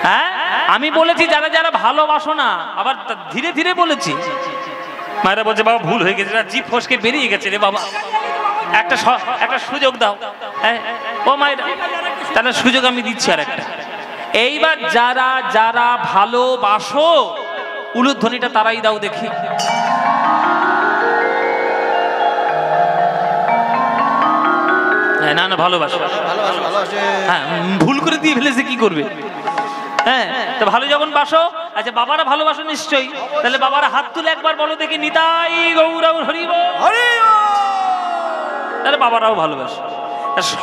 হ্যাঁ, আমি বলেছি যারা যারা ভালোবাসো না, আবার ধীরে ধীরে বলেছি। মায়েরা বলছে বাবা ভুল হয়ে গেছে, জিভ ফসকে বেরিয়ে গেছে রে বাবা, একটা সুযোগ দাও। ও মায়েরা, তাহলে সুযোগ আমি দিচ্ছি আর একটা। এইবার যারা যারা ভালোবাসো উলুধ্বনিটা তারাই দাও দেখি। না না, ভালোবাসো, হ্যাঁ, ভুল করে দিয়ে ফেলেছে কি করবে? হ্যাঁ, তো ভালো যখন বাসো, আচ্ছা বাবারা ভালোবাসো নিশ্চয়ই, তাহলে বাবারা হাত তুলে একবার বলো দেখি, নিতাই গৌর হরি বল। তাহলে বাবারাও ভালোবাসো।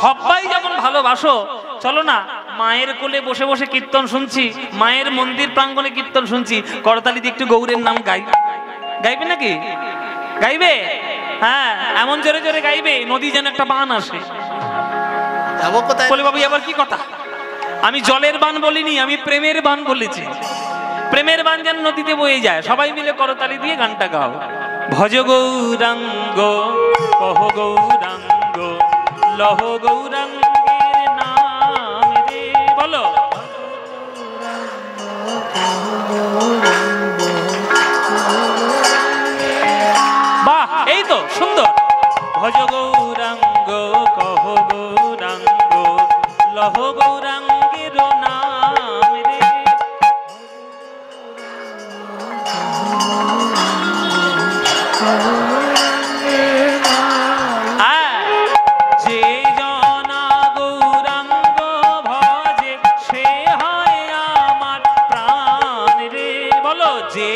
সবাই যখন ভালোবাসো, চলো না মায়ের কোলে বসে বসে কীর্তন শুনছি, মায়ের মন্দির প্রাঙ্গণে কীর্তন শুনছি, করতালি দিয়ে একটু গৌরের নাম গাই। গাইবে নাকি? গাইবে? হ্যাঁ, এমন জোরে জোরে গাইবে নদী যেন একটা বান আসে। বলে বাবু আবার কি কথা? আমি জলের বান বলিনি, আমি প্রেমের বান বলেছি। প্রেমের বান যেন নদীতে বয়ে যায়। সবাই মিলে করতালি দিয়ে গানটা গাও। ভজ গৌরাঙ্গ কহ গৌরাঙ্গ লহ গৌরাঙ্গের নাম রে, বলো। বাহ, এই তো সুন্দর। ভজ গৌরাঙ্গ কহ গৌরাঙ্গ লহ গৌরাঙ্গের নাম রে। যে জনা গৌরাঙ্গ ভজে সে হয় আমার প্রাণ রে, বলো। যে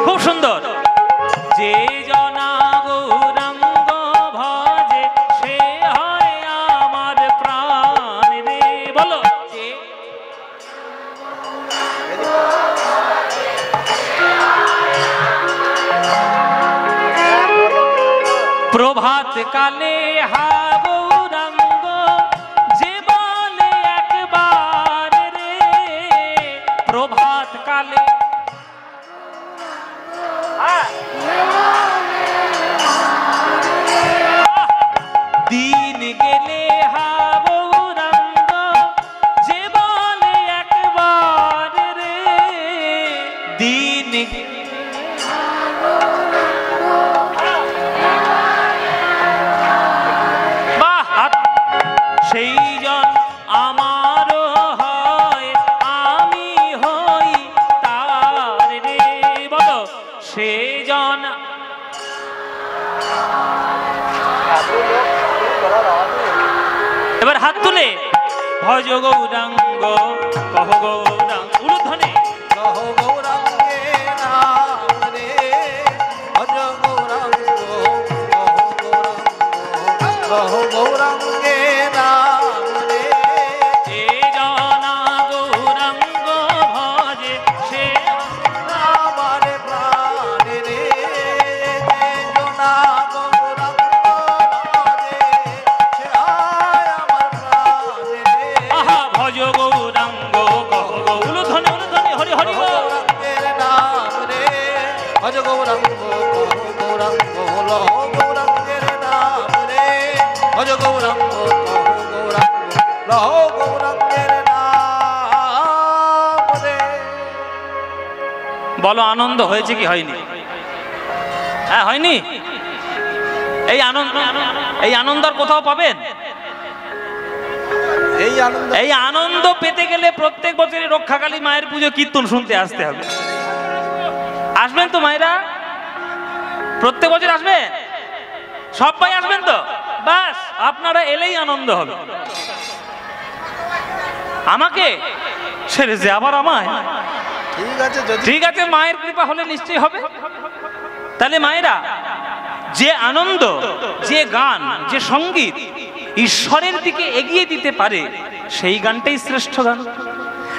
খুব সুন্দর। যে জনা গৌরাঙ্গ ভজে সে হয় আমার প্রাণ রে, বলো। যে প্রভাত কালে হা গৌরাঙ্গ যে বলে একবার রে, প্রভাত কালে দিন গেলে হা গৌরাঙ্গ যে বলে একবার রে, দিন সেই জন আমারও হয়, আমি হই তার রে, বলো। সেই জন এবার হাত তুলে ভজ গৌরাঙ্গ কহ গৌরাঙ্গ, উলুধ্বনি কহ গৌরাঙ্গের নাম রে, ভজ গৌরাঙ্গ কহ গৌরাঙ্গের নাম ভজ গৌরাঙ্গ কহ গৌরাঙ্গ লহ গৌরাঙ্গের নাম রে ভজ গৌরাঙ্গ কহ গৌরাঙ্গ লহ গৌরাঙ্গের নাম রে। বলো আনন্দ হয়েছে কি হয়নি? হ্যাঁ হয়নি? এই আনন্দ আর কোথাও পাবেন? এই আনন্দ পেতে গেলে প্রত্যেক বছরে রক্ষাকালী মায়ের পুজো কীর্তন শুনতে আসতে হবে। আসবেন তো মায়েরা? প্রত্যেক বছর আসবেন? সবাই আসবেন তো? বাস, আপনারা এলেই আনন্দ হবে। আমাকে ছেড়ে যে আবার আমায়? ঠিক আছে, মায়ের কৃপা হলে নিশ্চয়ই হবে। তাহলে মায়েরা, যে আনন্দ, যে গান, যে সঙ্গীত ঈশ্বরের দিকে এগিয়ে দিতে পারে সেই গানটাই শ্রেষ্ঠ গান।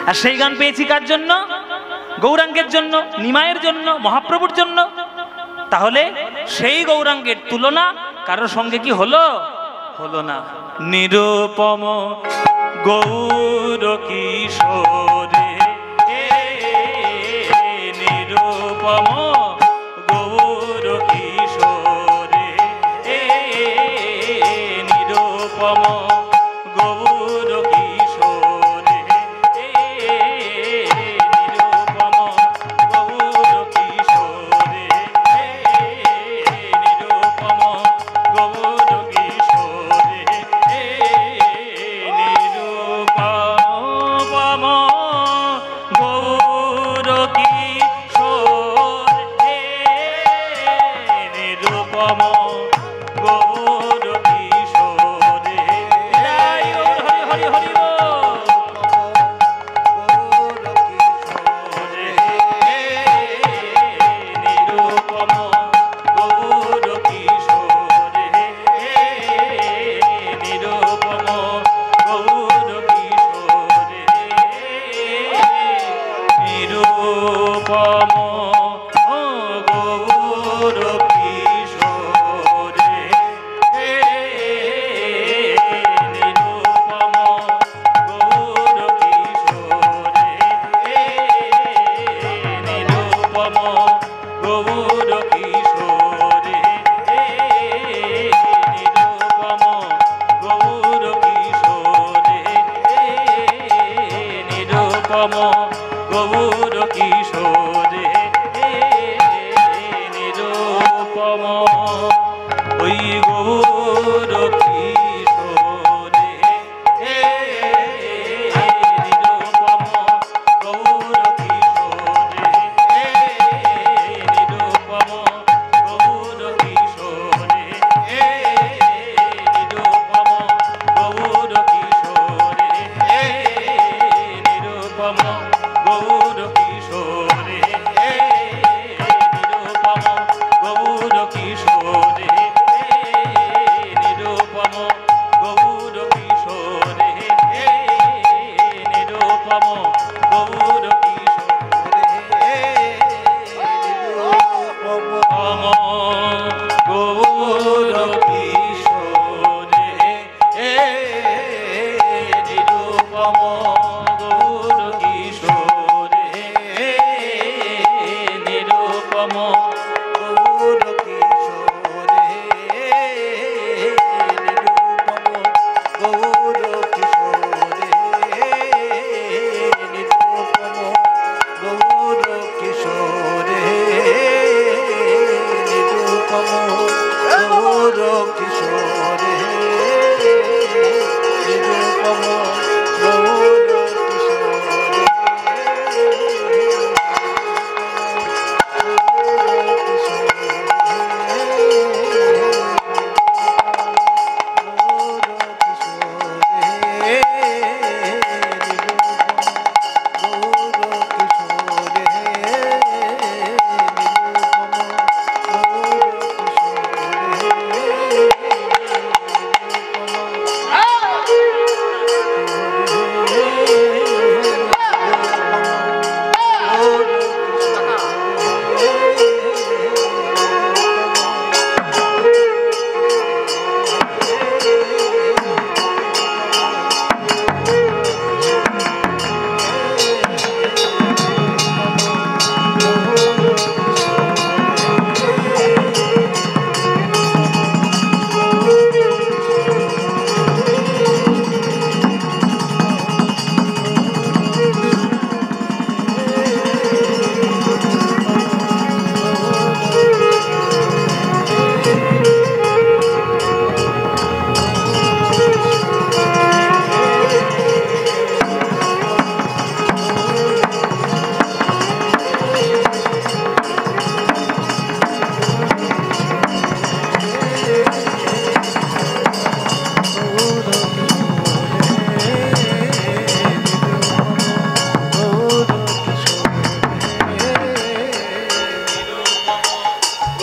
আর সেই গান পেয়েছি কার জন্য? গৌরাঙ্গের জন্য, নিমায়ের জন্য, মহাপ্রভুর জন্য। তাহলে সেই গৌরাঙ্গের তুলনা কারোর সঙ্গে কি হলো? হলো না। নিরুপম গৌর কিশোরে নিরুপম গৌর কিশোরে নিরুপম গৌর কিশোরে নিরুপম গৌর কিশোরে নিরুপম গৌর কিশোরে নিরুপম গৌর কিশোরে নিরুপম গৌর কিশোরে। জয় হরি হরি বল। নিরুপম গৌর কিশোরে নিরুপম গৌর কিশোরে নিরুপম গৌর কিশোরে নিরুপম গৌর কিশোরে নিরুপম গৌর কিশোরে নিরুপম গৌর কিশোরে নিরুপম গৌর কিশোরে নিরুপম ওই গৌর কিশোরে নিরুপম গৌর কিশোরে নিরুপম গৌর কিশোরে নিরুপম গৌর কিশোরে নিরুপম গৌর কিশোরে নিরুপম গৌর কিশোরে নিরুপম গৌর কিশোরে নিরুপম গৌর কিশোরে নিরুপম গৌর কিশোরে নিরুপম গৌর কিশোরে নিরুপম গৌর কিশোরে নিরুপম গৌর কিশোরে নিরুপম গৌর কিশোরে নিরুপম গৌর কিশোরে নিরুপম গৌর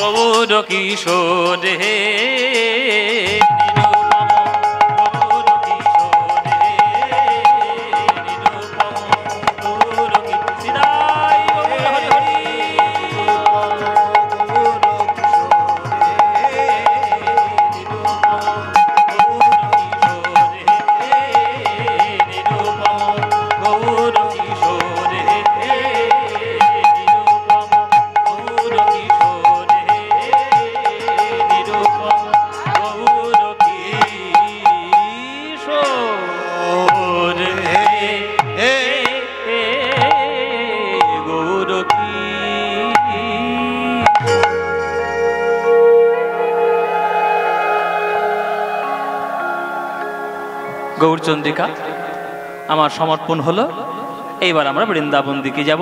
গৌর কিশোরে গৌরচন্দ্রিকা আমার সমর্পণ হলো। এইবার আমরা বৃন্দাবন দিকে যাব।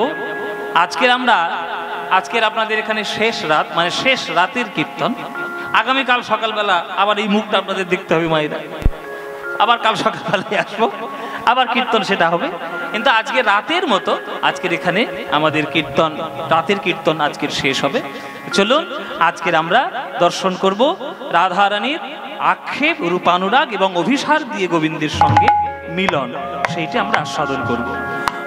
আজকের আপনাদের এখানে শেষ রাত, মানে শেষ রাতের কীর্তন। আগামীকাল সকালবেলা আবার এই মুখটা আপনাদের দেখতে হবে মায়েরা, আবার কাল সকালবেলায় আসবো, আবার কীর্তন সেটা হবে। কিন্তু আজকে রাতের মতো আজকের এখানে আমাদের কীর্তন, রাতের কীর্তন আজকের শেষ হবে। চলুন আজকের আমরা দর্শন করব রাধারানীর আক্ষেপ, রূপানুরাগ এবং অভিসার দিয়ে গোবিন্দের সঙ্গে মিলন, সেইটা আমরা আস্বাদন করব।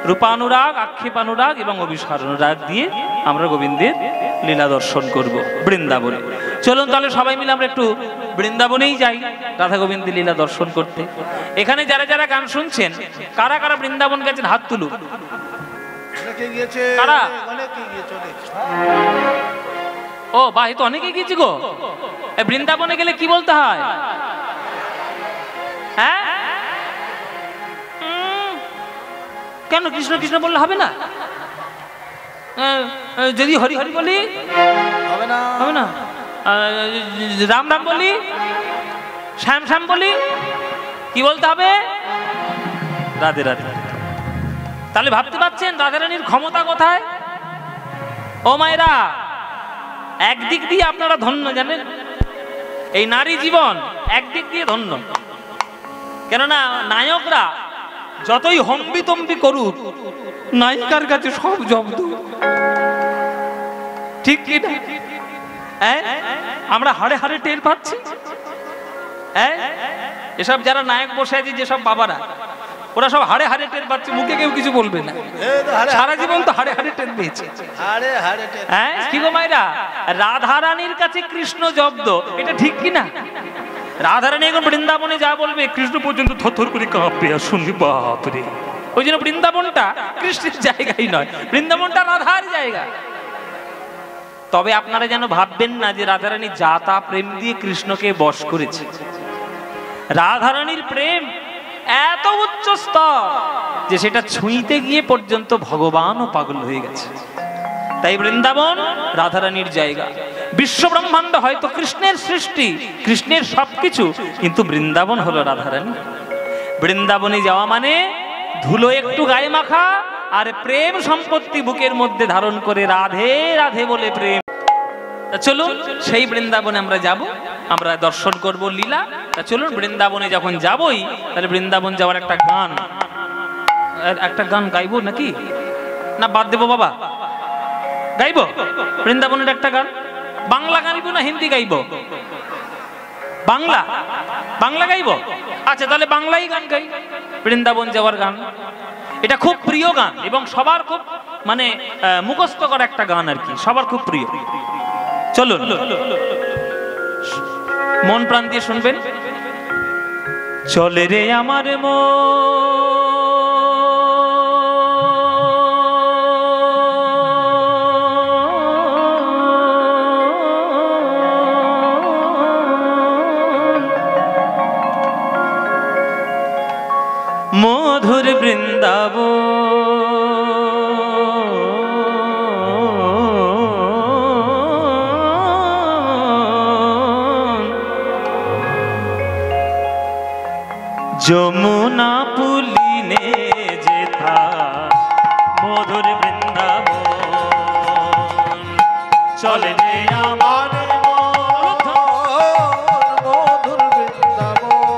রূপানুরাগ, আক্ষেপানুরাগ এবং অভিসার অনুরাগ দিয়ে আমরা গোবিন্দের লীলা দর্শন করব বৃন্দাবনে। চলুন তাহলে সবাই মিলে আমরা একটু বৃন্দাবনেই যাই রাধা গোবিন্দের লীলা দর্শন করতে। এখানে যারা যারা গান শুনছেন, কারা কারা বৃন্দাবন গেছেন হাত তুলুন। কারা? ও বাহ, তো অনেকেই গেছি গো। বৃন্দাবনে গেলে কি বলতে হয়? হ্যাঁ, কেন কৃষ্ণ কৃষ্ণ বললে হবে না? যদি হরি হরি বলি হবে না, হবে না। রাম রাম বলি, শ্যাম শ্যাম বলি, কি বলতে হবে? রাধে রাধে। তাহলে ভাবতে পারছেন রাধারানীর ক্ষমতা কোথায়? ও মায়েরা, একদিক দিয়ে আপনারা ধন্য, জানেন এই নারী জীবন একদিক দিয়ে ধন্য। কেননা নায়করা যতই হম্বি তম্বি করুক, নায়িকার কাছে সব জব্দ, ঠিক কি না? আমরা হাড়ে হাড়ে টের পাচ্ছি। এসব যারা নায়ক বসে আছে, যেসব বাবারা, ওরা সব হাড়ে হাড়ে টের পাচ্ছে, মুখে কেউ কিছু বলবে না, সারা জীবন তো হাড়ে হাড়ে টের পেয়েছে। কি গো মায়েরা, রাধারানীর কাছে কৃষ্ণ জব্দ, এটা ঠিক কি না? রাধারানী এখন বৃন্দাবনে যা বলবে, কৃষ্ণ পর্যন্ত থরথর করে কাঁপবে আর শুনবি, বাপরে। ওই জন্য বৃন্দাবনটা কৃষ্ণের জায়গাই নয়, বৃন্দাবনটা রাধার জায়গা। তবে আপনারা যেন ভাববেন না যে রাধারানী যা তা প্রেম দিয়ে কৃষ্ণকে বশ করেছে। রাধারানীর প্রেম এত উচ্চ স্তর যে সেটা ছুঁইতে গিয়ে পর্যন্ত ভগবানও পাগল হয়ে গেছে। তাই বৃন্দাবন রাধারানীর জায়গা। বিশ্ব ব্রহ্মাণ্ড হয়তো কৃষ্ণের সৃষ্টি, কৃষ্ণের সবকিছু, কিন্তু বৃন্দাবন হলো রাধারানী। বৃন্দাবনে যাওয়া মানে ধুলো একটু গায়ে মাখা আর প্রেম সম্পত্তি বুকের মধ্যে ধারণ করে রাধে রাধে বলে প্রেম। চলুন সেই বৃন্দাবনে আমরা যাব, আমরা দর্শন করব লীলা। চলুন বৃন্দাবনে যখন যাবই, তাহলে বৃন্দাবন যাওয়ার একটা গান গাইবো নাকি না বাদ দেবো? বাবা গাইবো বৃন্দাবনের একটা গান। বাংলা গাইবো না হিন্দি গাইবো? বাংলা, বাংলা গাইবো। আচ্ছা তাহলে বাংলাই গান গাই, বৃন্দাবন যাওয়ার গান। এটা খুব প্রিয় গান এবং সবার খুব মানে মুখস্থ করা একটা গান আর কি, সবার খুব প্রিয়। চলুন মন প্রাণ দিয়ে শুনবেন। চলে রে আমার মধুর বৃন্দাবন, যমুনা পুলিনে যেথা মধুর বৃন্দাবন। চলে রে আমার মধুর বৃন্দাবন,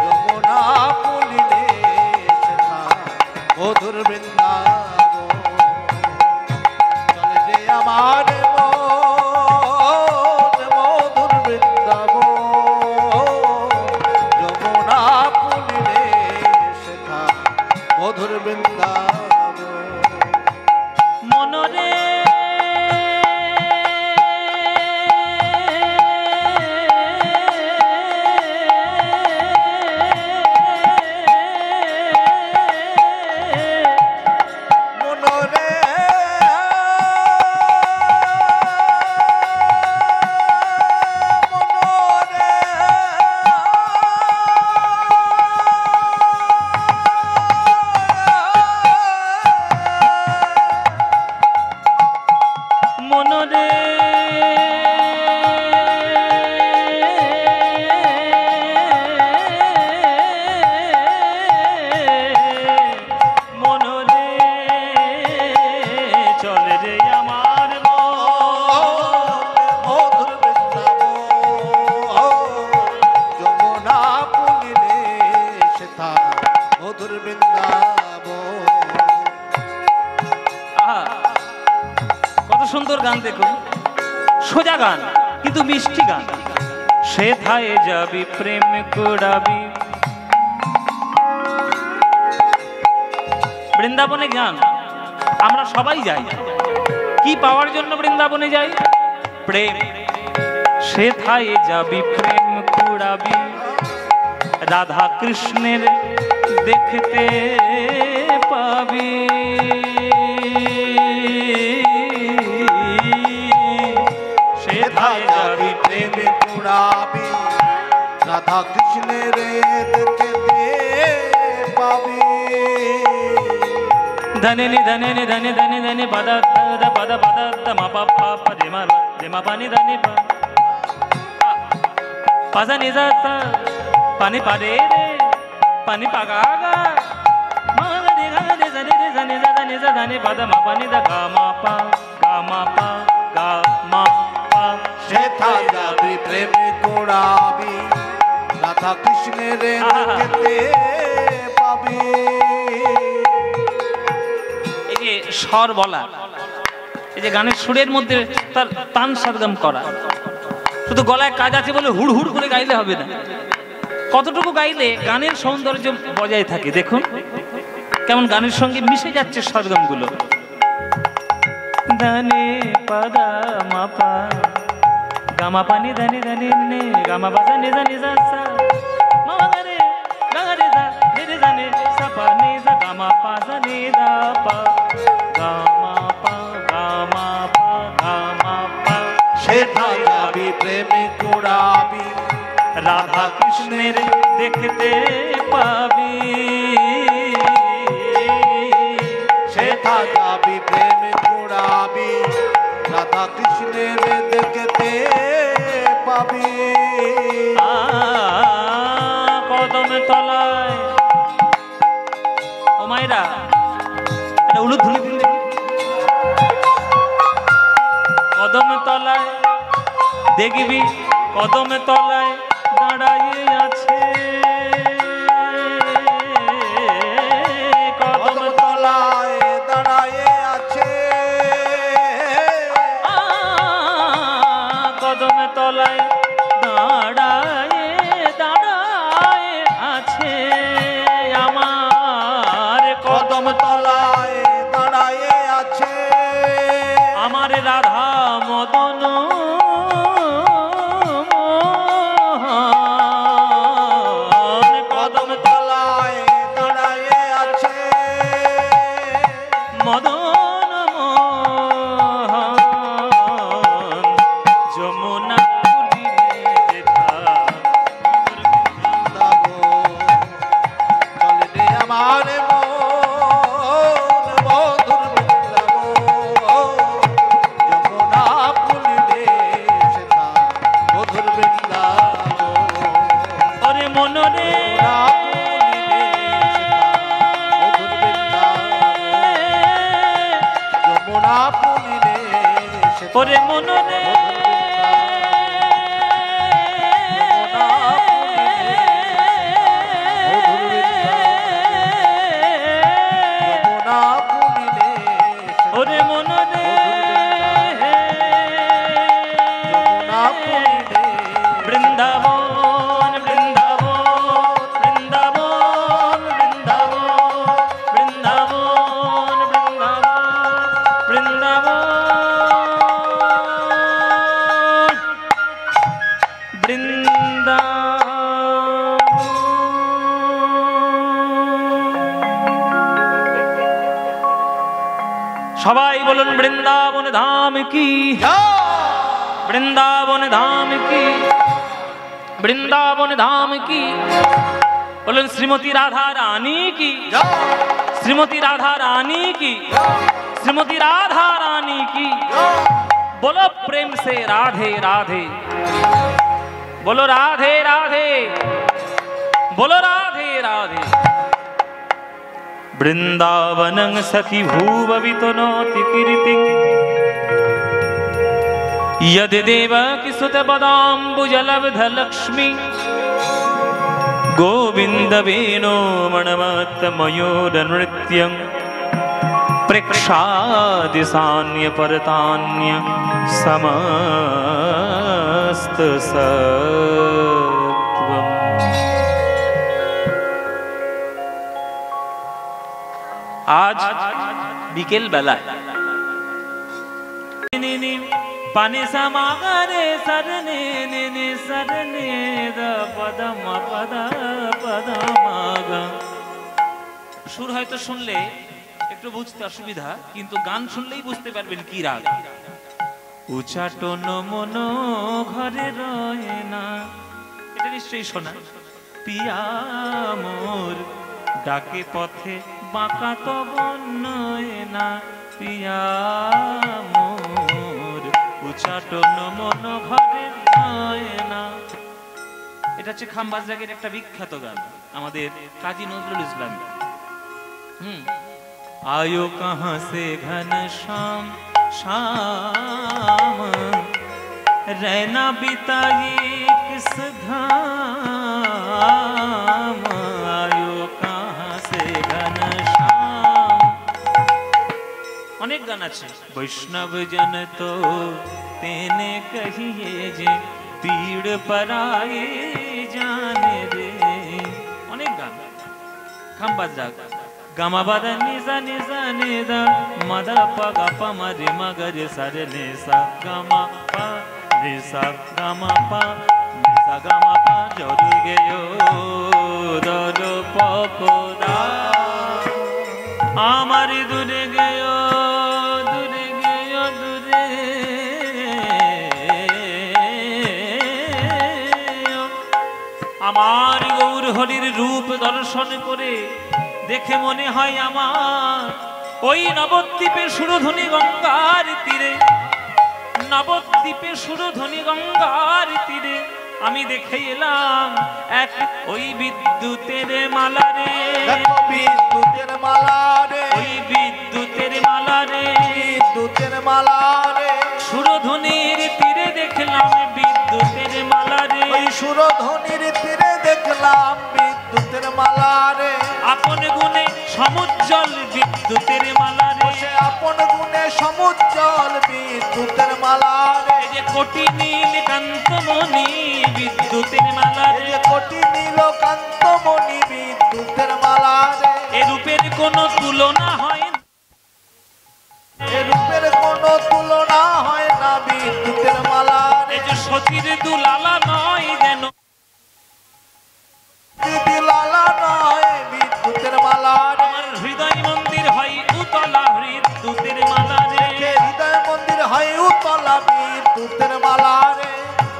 যমুনা পুলিনে যেথা মধুর বৃন্দাবন। চলে রে আমার কত সুন্দর গান দেখুন, সোজা গান কিন্তু মিষ্টি গান। সেথায় যাবি প্রেম কুড়াবি, বৃন্দাবনে গান। আমরা সবাই যাই কি পাওয়ার জন্য বৃন্দাবনে যাই? প্রেম। সেথায় যাবি প্রেম কুড়াবি, রাধা কৃষ্ণের দেখতে পাবি। সেথায় যাবি প্রেম কুড়াবি, রাধা কৃষ্ণের দেখতে পাবি। ধনে নি ধনে নি ধনে ধনে ধনে পদ পদ পদ পদ ম প প প রে ম পানি ধনে প পদ নি জ স পানি পারে রে পানি পাগা গা ম রে গা রে জ রে জ নি জ নি জ ধনে পদ ম পানি দ গা ম প গা ম প গা ম প। সেথায় যাবি প্রেম কুড়াবি, রাধা কৃষ্ণের দেখতে পাবি। এই যে স্বর বলা, এই যে গানের সুরের মধ্যে তার তান সরগম করা, শুধু গলায় কাজ আছে বলে হুড় হুড় করে গাইলে হবে না। কতটুকু গাইলে গানের সৌন্দর্য বজায় থাকে দেখুন কেমন গানের সঙ্গে মিশে যাচ্ছে সরগম গুলো। ধনে পদা মাপা গামা পানি ধনে ধনে নে গামা বাজা নে জানি যা সা মা রে গা রে যা রে রে জানে সা পা নে যা গামা পা যা নে দা পা গামা পা গামা পা গামা পা। সেথায় যাবি প্রেম কুড়াবি, রাধা কৃষ্ণের দেখতে পাবি। সেথায় যাবি প্রেম কুড়াবি, রাধা কৃষ্ণের দেখতে পাবি। কদম তলায় ও মায়েরা এটা উলুদ ধুলি দিন দেখি। কদম তলায় দেখবি কদম তলায় দাঁড়াইয়ে আছে, কদম তলায় দাঁড়ায়ে আছে। কদম তলায় দাঁড়ায়ে দাঁড়ায়ে আছে আমার, কদম তলায় দাঁড়ায়ে আছে আমার রাধা মদন মোহন। কদম তলায় দাঁড়ায়ে আছে মদন মোহন। যমুনা কুলিরে যেথা চলে রে আমার মন মধুর বৃন্দাবন, যমুনা পুলিরে সেথা মধুর বৃন্দাবন। ওরে মনরে যমুনা পুলিরে সেথা ওরে মনরে যমুনা পুলিরে ওরে মনরে যমুনা পুলিরে বৃন্দাবন বৃন্দাবন বৃন্দাবন বৃন্দাবন বৃন্দাবন বৃন্দাবন বৃন্দাবন সবাই বলুন বৃন্দাবন ধাম কি, বৃন্দাবন ধাম কি, বৃন্দাবন ধাম কি। বলুন শ্রীমতী রাধা রানী কি, শ্রীমতী রাধা রানী की, श्रीमती राधा रानी की। बोलो प्रेम से राधे राधे, बोलो राधे राधे, बोलो राधे राधे। वृंदावनं सखी भूववितनोति कीर्तिं यदि देवकी सुतपदाम्बुजलब्धलक्ष्मी गोविन्द वेणो मणमत्तमयूरनृत्यं प्रेक्षादिशान्य परतान्य समस्त सत्वम्। आज বিকেল বেলা পানি সমাগরে সরনে নে সরনে দ পদম পদ পদমাগ। সুর হয়তো শুনলে একটু বুঝতে অসুবিধা, কিন্তু গান শুনলেই বুঝতে পারবেন কি রাগ। উচাটন মন ঘরে রয় না, এটা নিশ্চয়ই শোনা। পিয়া মোর ডাকে পথে বাঁকা তো বন্যয় না, পিয়া মোর উচাটন মন ঘরে রয় না। এটা হচ্ছে খাম্বাজ রাগের একটা বিখ্যাত গান, আমাদের কাজী নজরুল ইসলাম। आयो कहाँ से घन श्याम श्याम, रहना बिताई किस धाम, आयो कहाँ से घन श्याम। अनेक गान আছে। वैष्णव जन तो तेने कहिए जे पीड़ पराए जाने रे। अनेक गान খাম্বাজ রাগ। गामा बदा निजा निजा निदा मदा पगा पमा रे मगरे सरे निसा गामा पा निसा गामा पा निसा गामा पा जोड़ी गयो दरो पकोदा आमारी दूरे गयो दूरे गयो दूरे। আমার গৌর হরির রূপ দর্শন করে দেখে মনে হয় আমার ওই নবদ্বীপে সুরধ্বনি গঙ্গার তীরে, নবদ্বীপে সুরধ্বনি গঙ্গার তীরে আমি দেখে এলাম এক ওই বিদ্যুতের মালা রে, বিদ্যুতের মালা রে, ওই বিদ্যুতের মালা রে, বিদ্যুতের মালা রে। সুরধ্বনির তীরে দেখলাম বিদ্যুতের মালা রে, ওই সুরধ্বনির তীরে দেখলাম বিদ্যুতের মালা রে। আপন গুণে সমুজ্জ্বল বিদ্যুতের মালা রে, আপন গুণে সমুজ্জ্বল বিদ্যুতের মালা রে। এই যে কোটি নীল কান্তমণি বিদ্যুতের মালা রে, কোটি নীল কান্তমণি বিদ্যুতের মালা রে। এ রূপের কোনো তুলনা হয় না, এ রূপের কোনো তুলনা হয় না বিদ্যুতের মালা রে। এই যে সতীর দুলালা নয় যেন, লালা নয় বিদ্যুতের মালা রে। আমার হৃদয় মন্দির হয় উতলা বিদ্যুতের মালা রে, হৃদয় মন্দির হয় উতলা বিদ্যুতের মালা রে।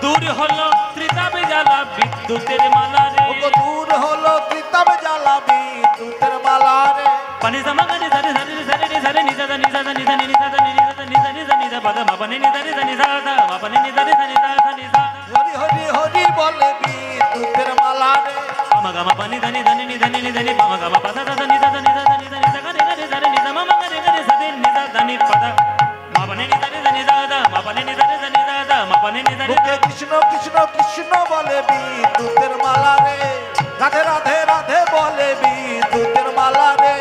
দূর হলো ত্রিতাবে জ্বালা বিদ্যুতের মালা রে, দূর হলো ত্রিতাবে জ্বালা বিদ্যুতের মালা রে। পানি জামাগারে সারে সারে সারে রে সারে নিজা নিজা নিজা নিজা নিজা নিজা নিজা নিজা পাদা মাপানে নিজা নিজা নিজা মাপানে নিজা নিজা নিজা নিজা। হরি হরি হরি বলে বিদ্যুতের মালা রে। পামা গামা পানি ধানি ধানি নিধানি নিধানি পামা গামা পাদা দাদা নিজা নিজা নিজা নিজা গারে গারে সারে নিজা মামা গারে গারে সারে নিজা ধানি পাদা মাপানে নিজা নিজা নিজা দা মাপানে নিজা নিজা নিজা দা মাপানে নিজা নিজা। কৃষ্ণ কৃষ্ণ কৃষ্ণ বলে বিদ্যুতের মালা রে। রাধে রাধে রাধে বলে বিদ্যুতের মালা রে।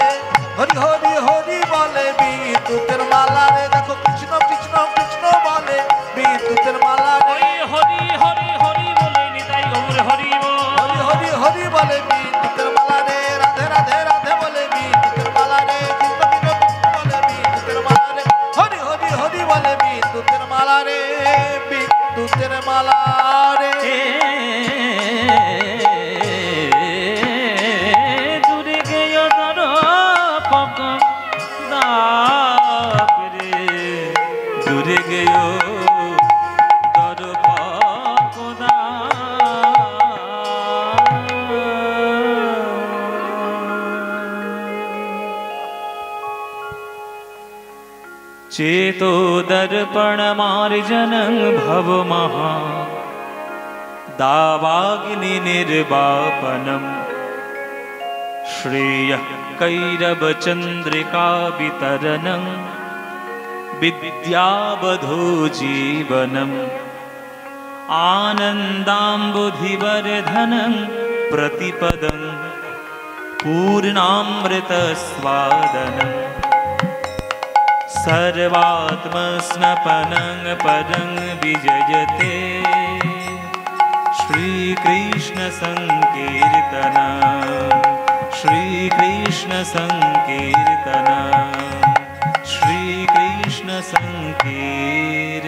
হরি হরি হরি বলে বিদ্যুতের মালা রে। দেখো কৃষ্ণ কৃষ্ণ কৃষ্ণ বলে বিদ্যুতের মালা রে। হরি হরি হরি বলে নিতাই গৌর হরি হরি হরি হরি বলে বিদ্যুতের মালা রে। রাধে রাধে রাধে বলে বিদ্যুতের মালা রে। কৃষ্ণ কৃষ্ণ কৃষ্ণ বলে বিদ্যুতের মালা রে। হরি হরি হরি বলে বিদ্যুতের মালা রে। বিদ্যুতের মালা রে। দূরে গেয় দর পক দাপ রে, দূরে গেয় দর পক चेतो दर्पण मार्जनं भव महा दावाग्नि निर्वापनम् श्रेयः कैरव चंद्रिका वितरणं विद्यावधो जीवनम् आनन्दाम्बुधिवर्धनं प्रतिपदं पूर्णामृतस्वादनम् सर्वात्मस्नपनं परं विजयते श्रीकृष्ण संकीर्तना श्रीकृष्ण संकीर्तना श्रीकृष्ण संकीर्तना।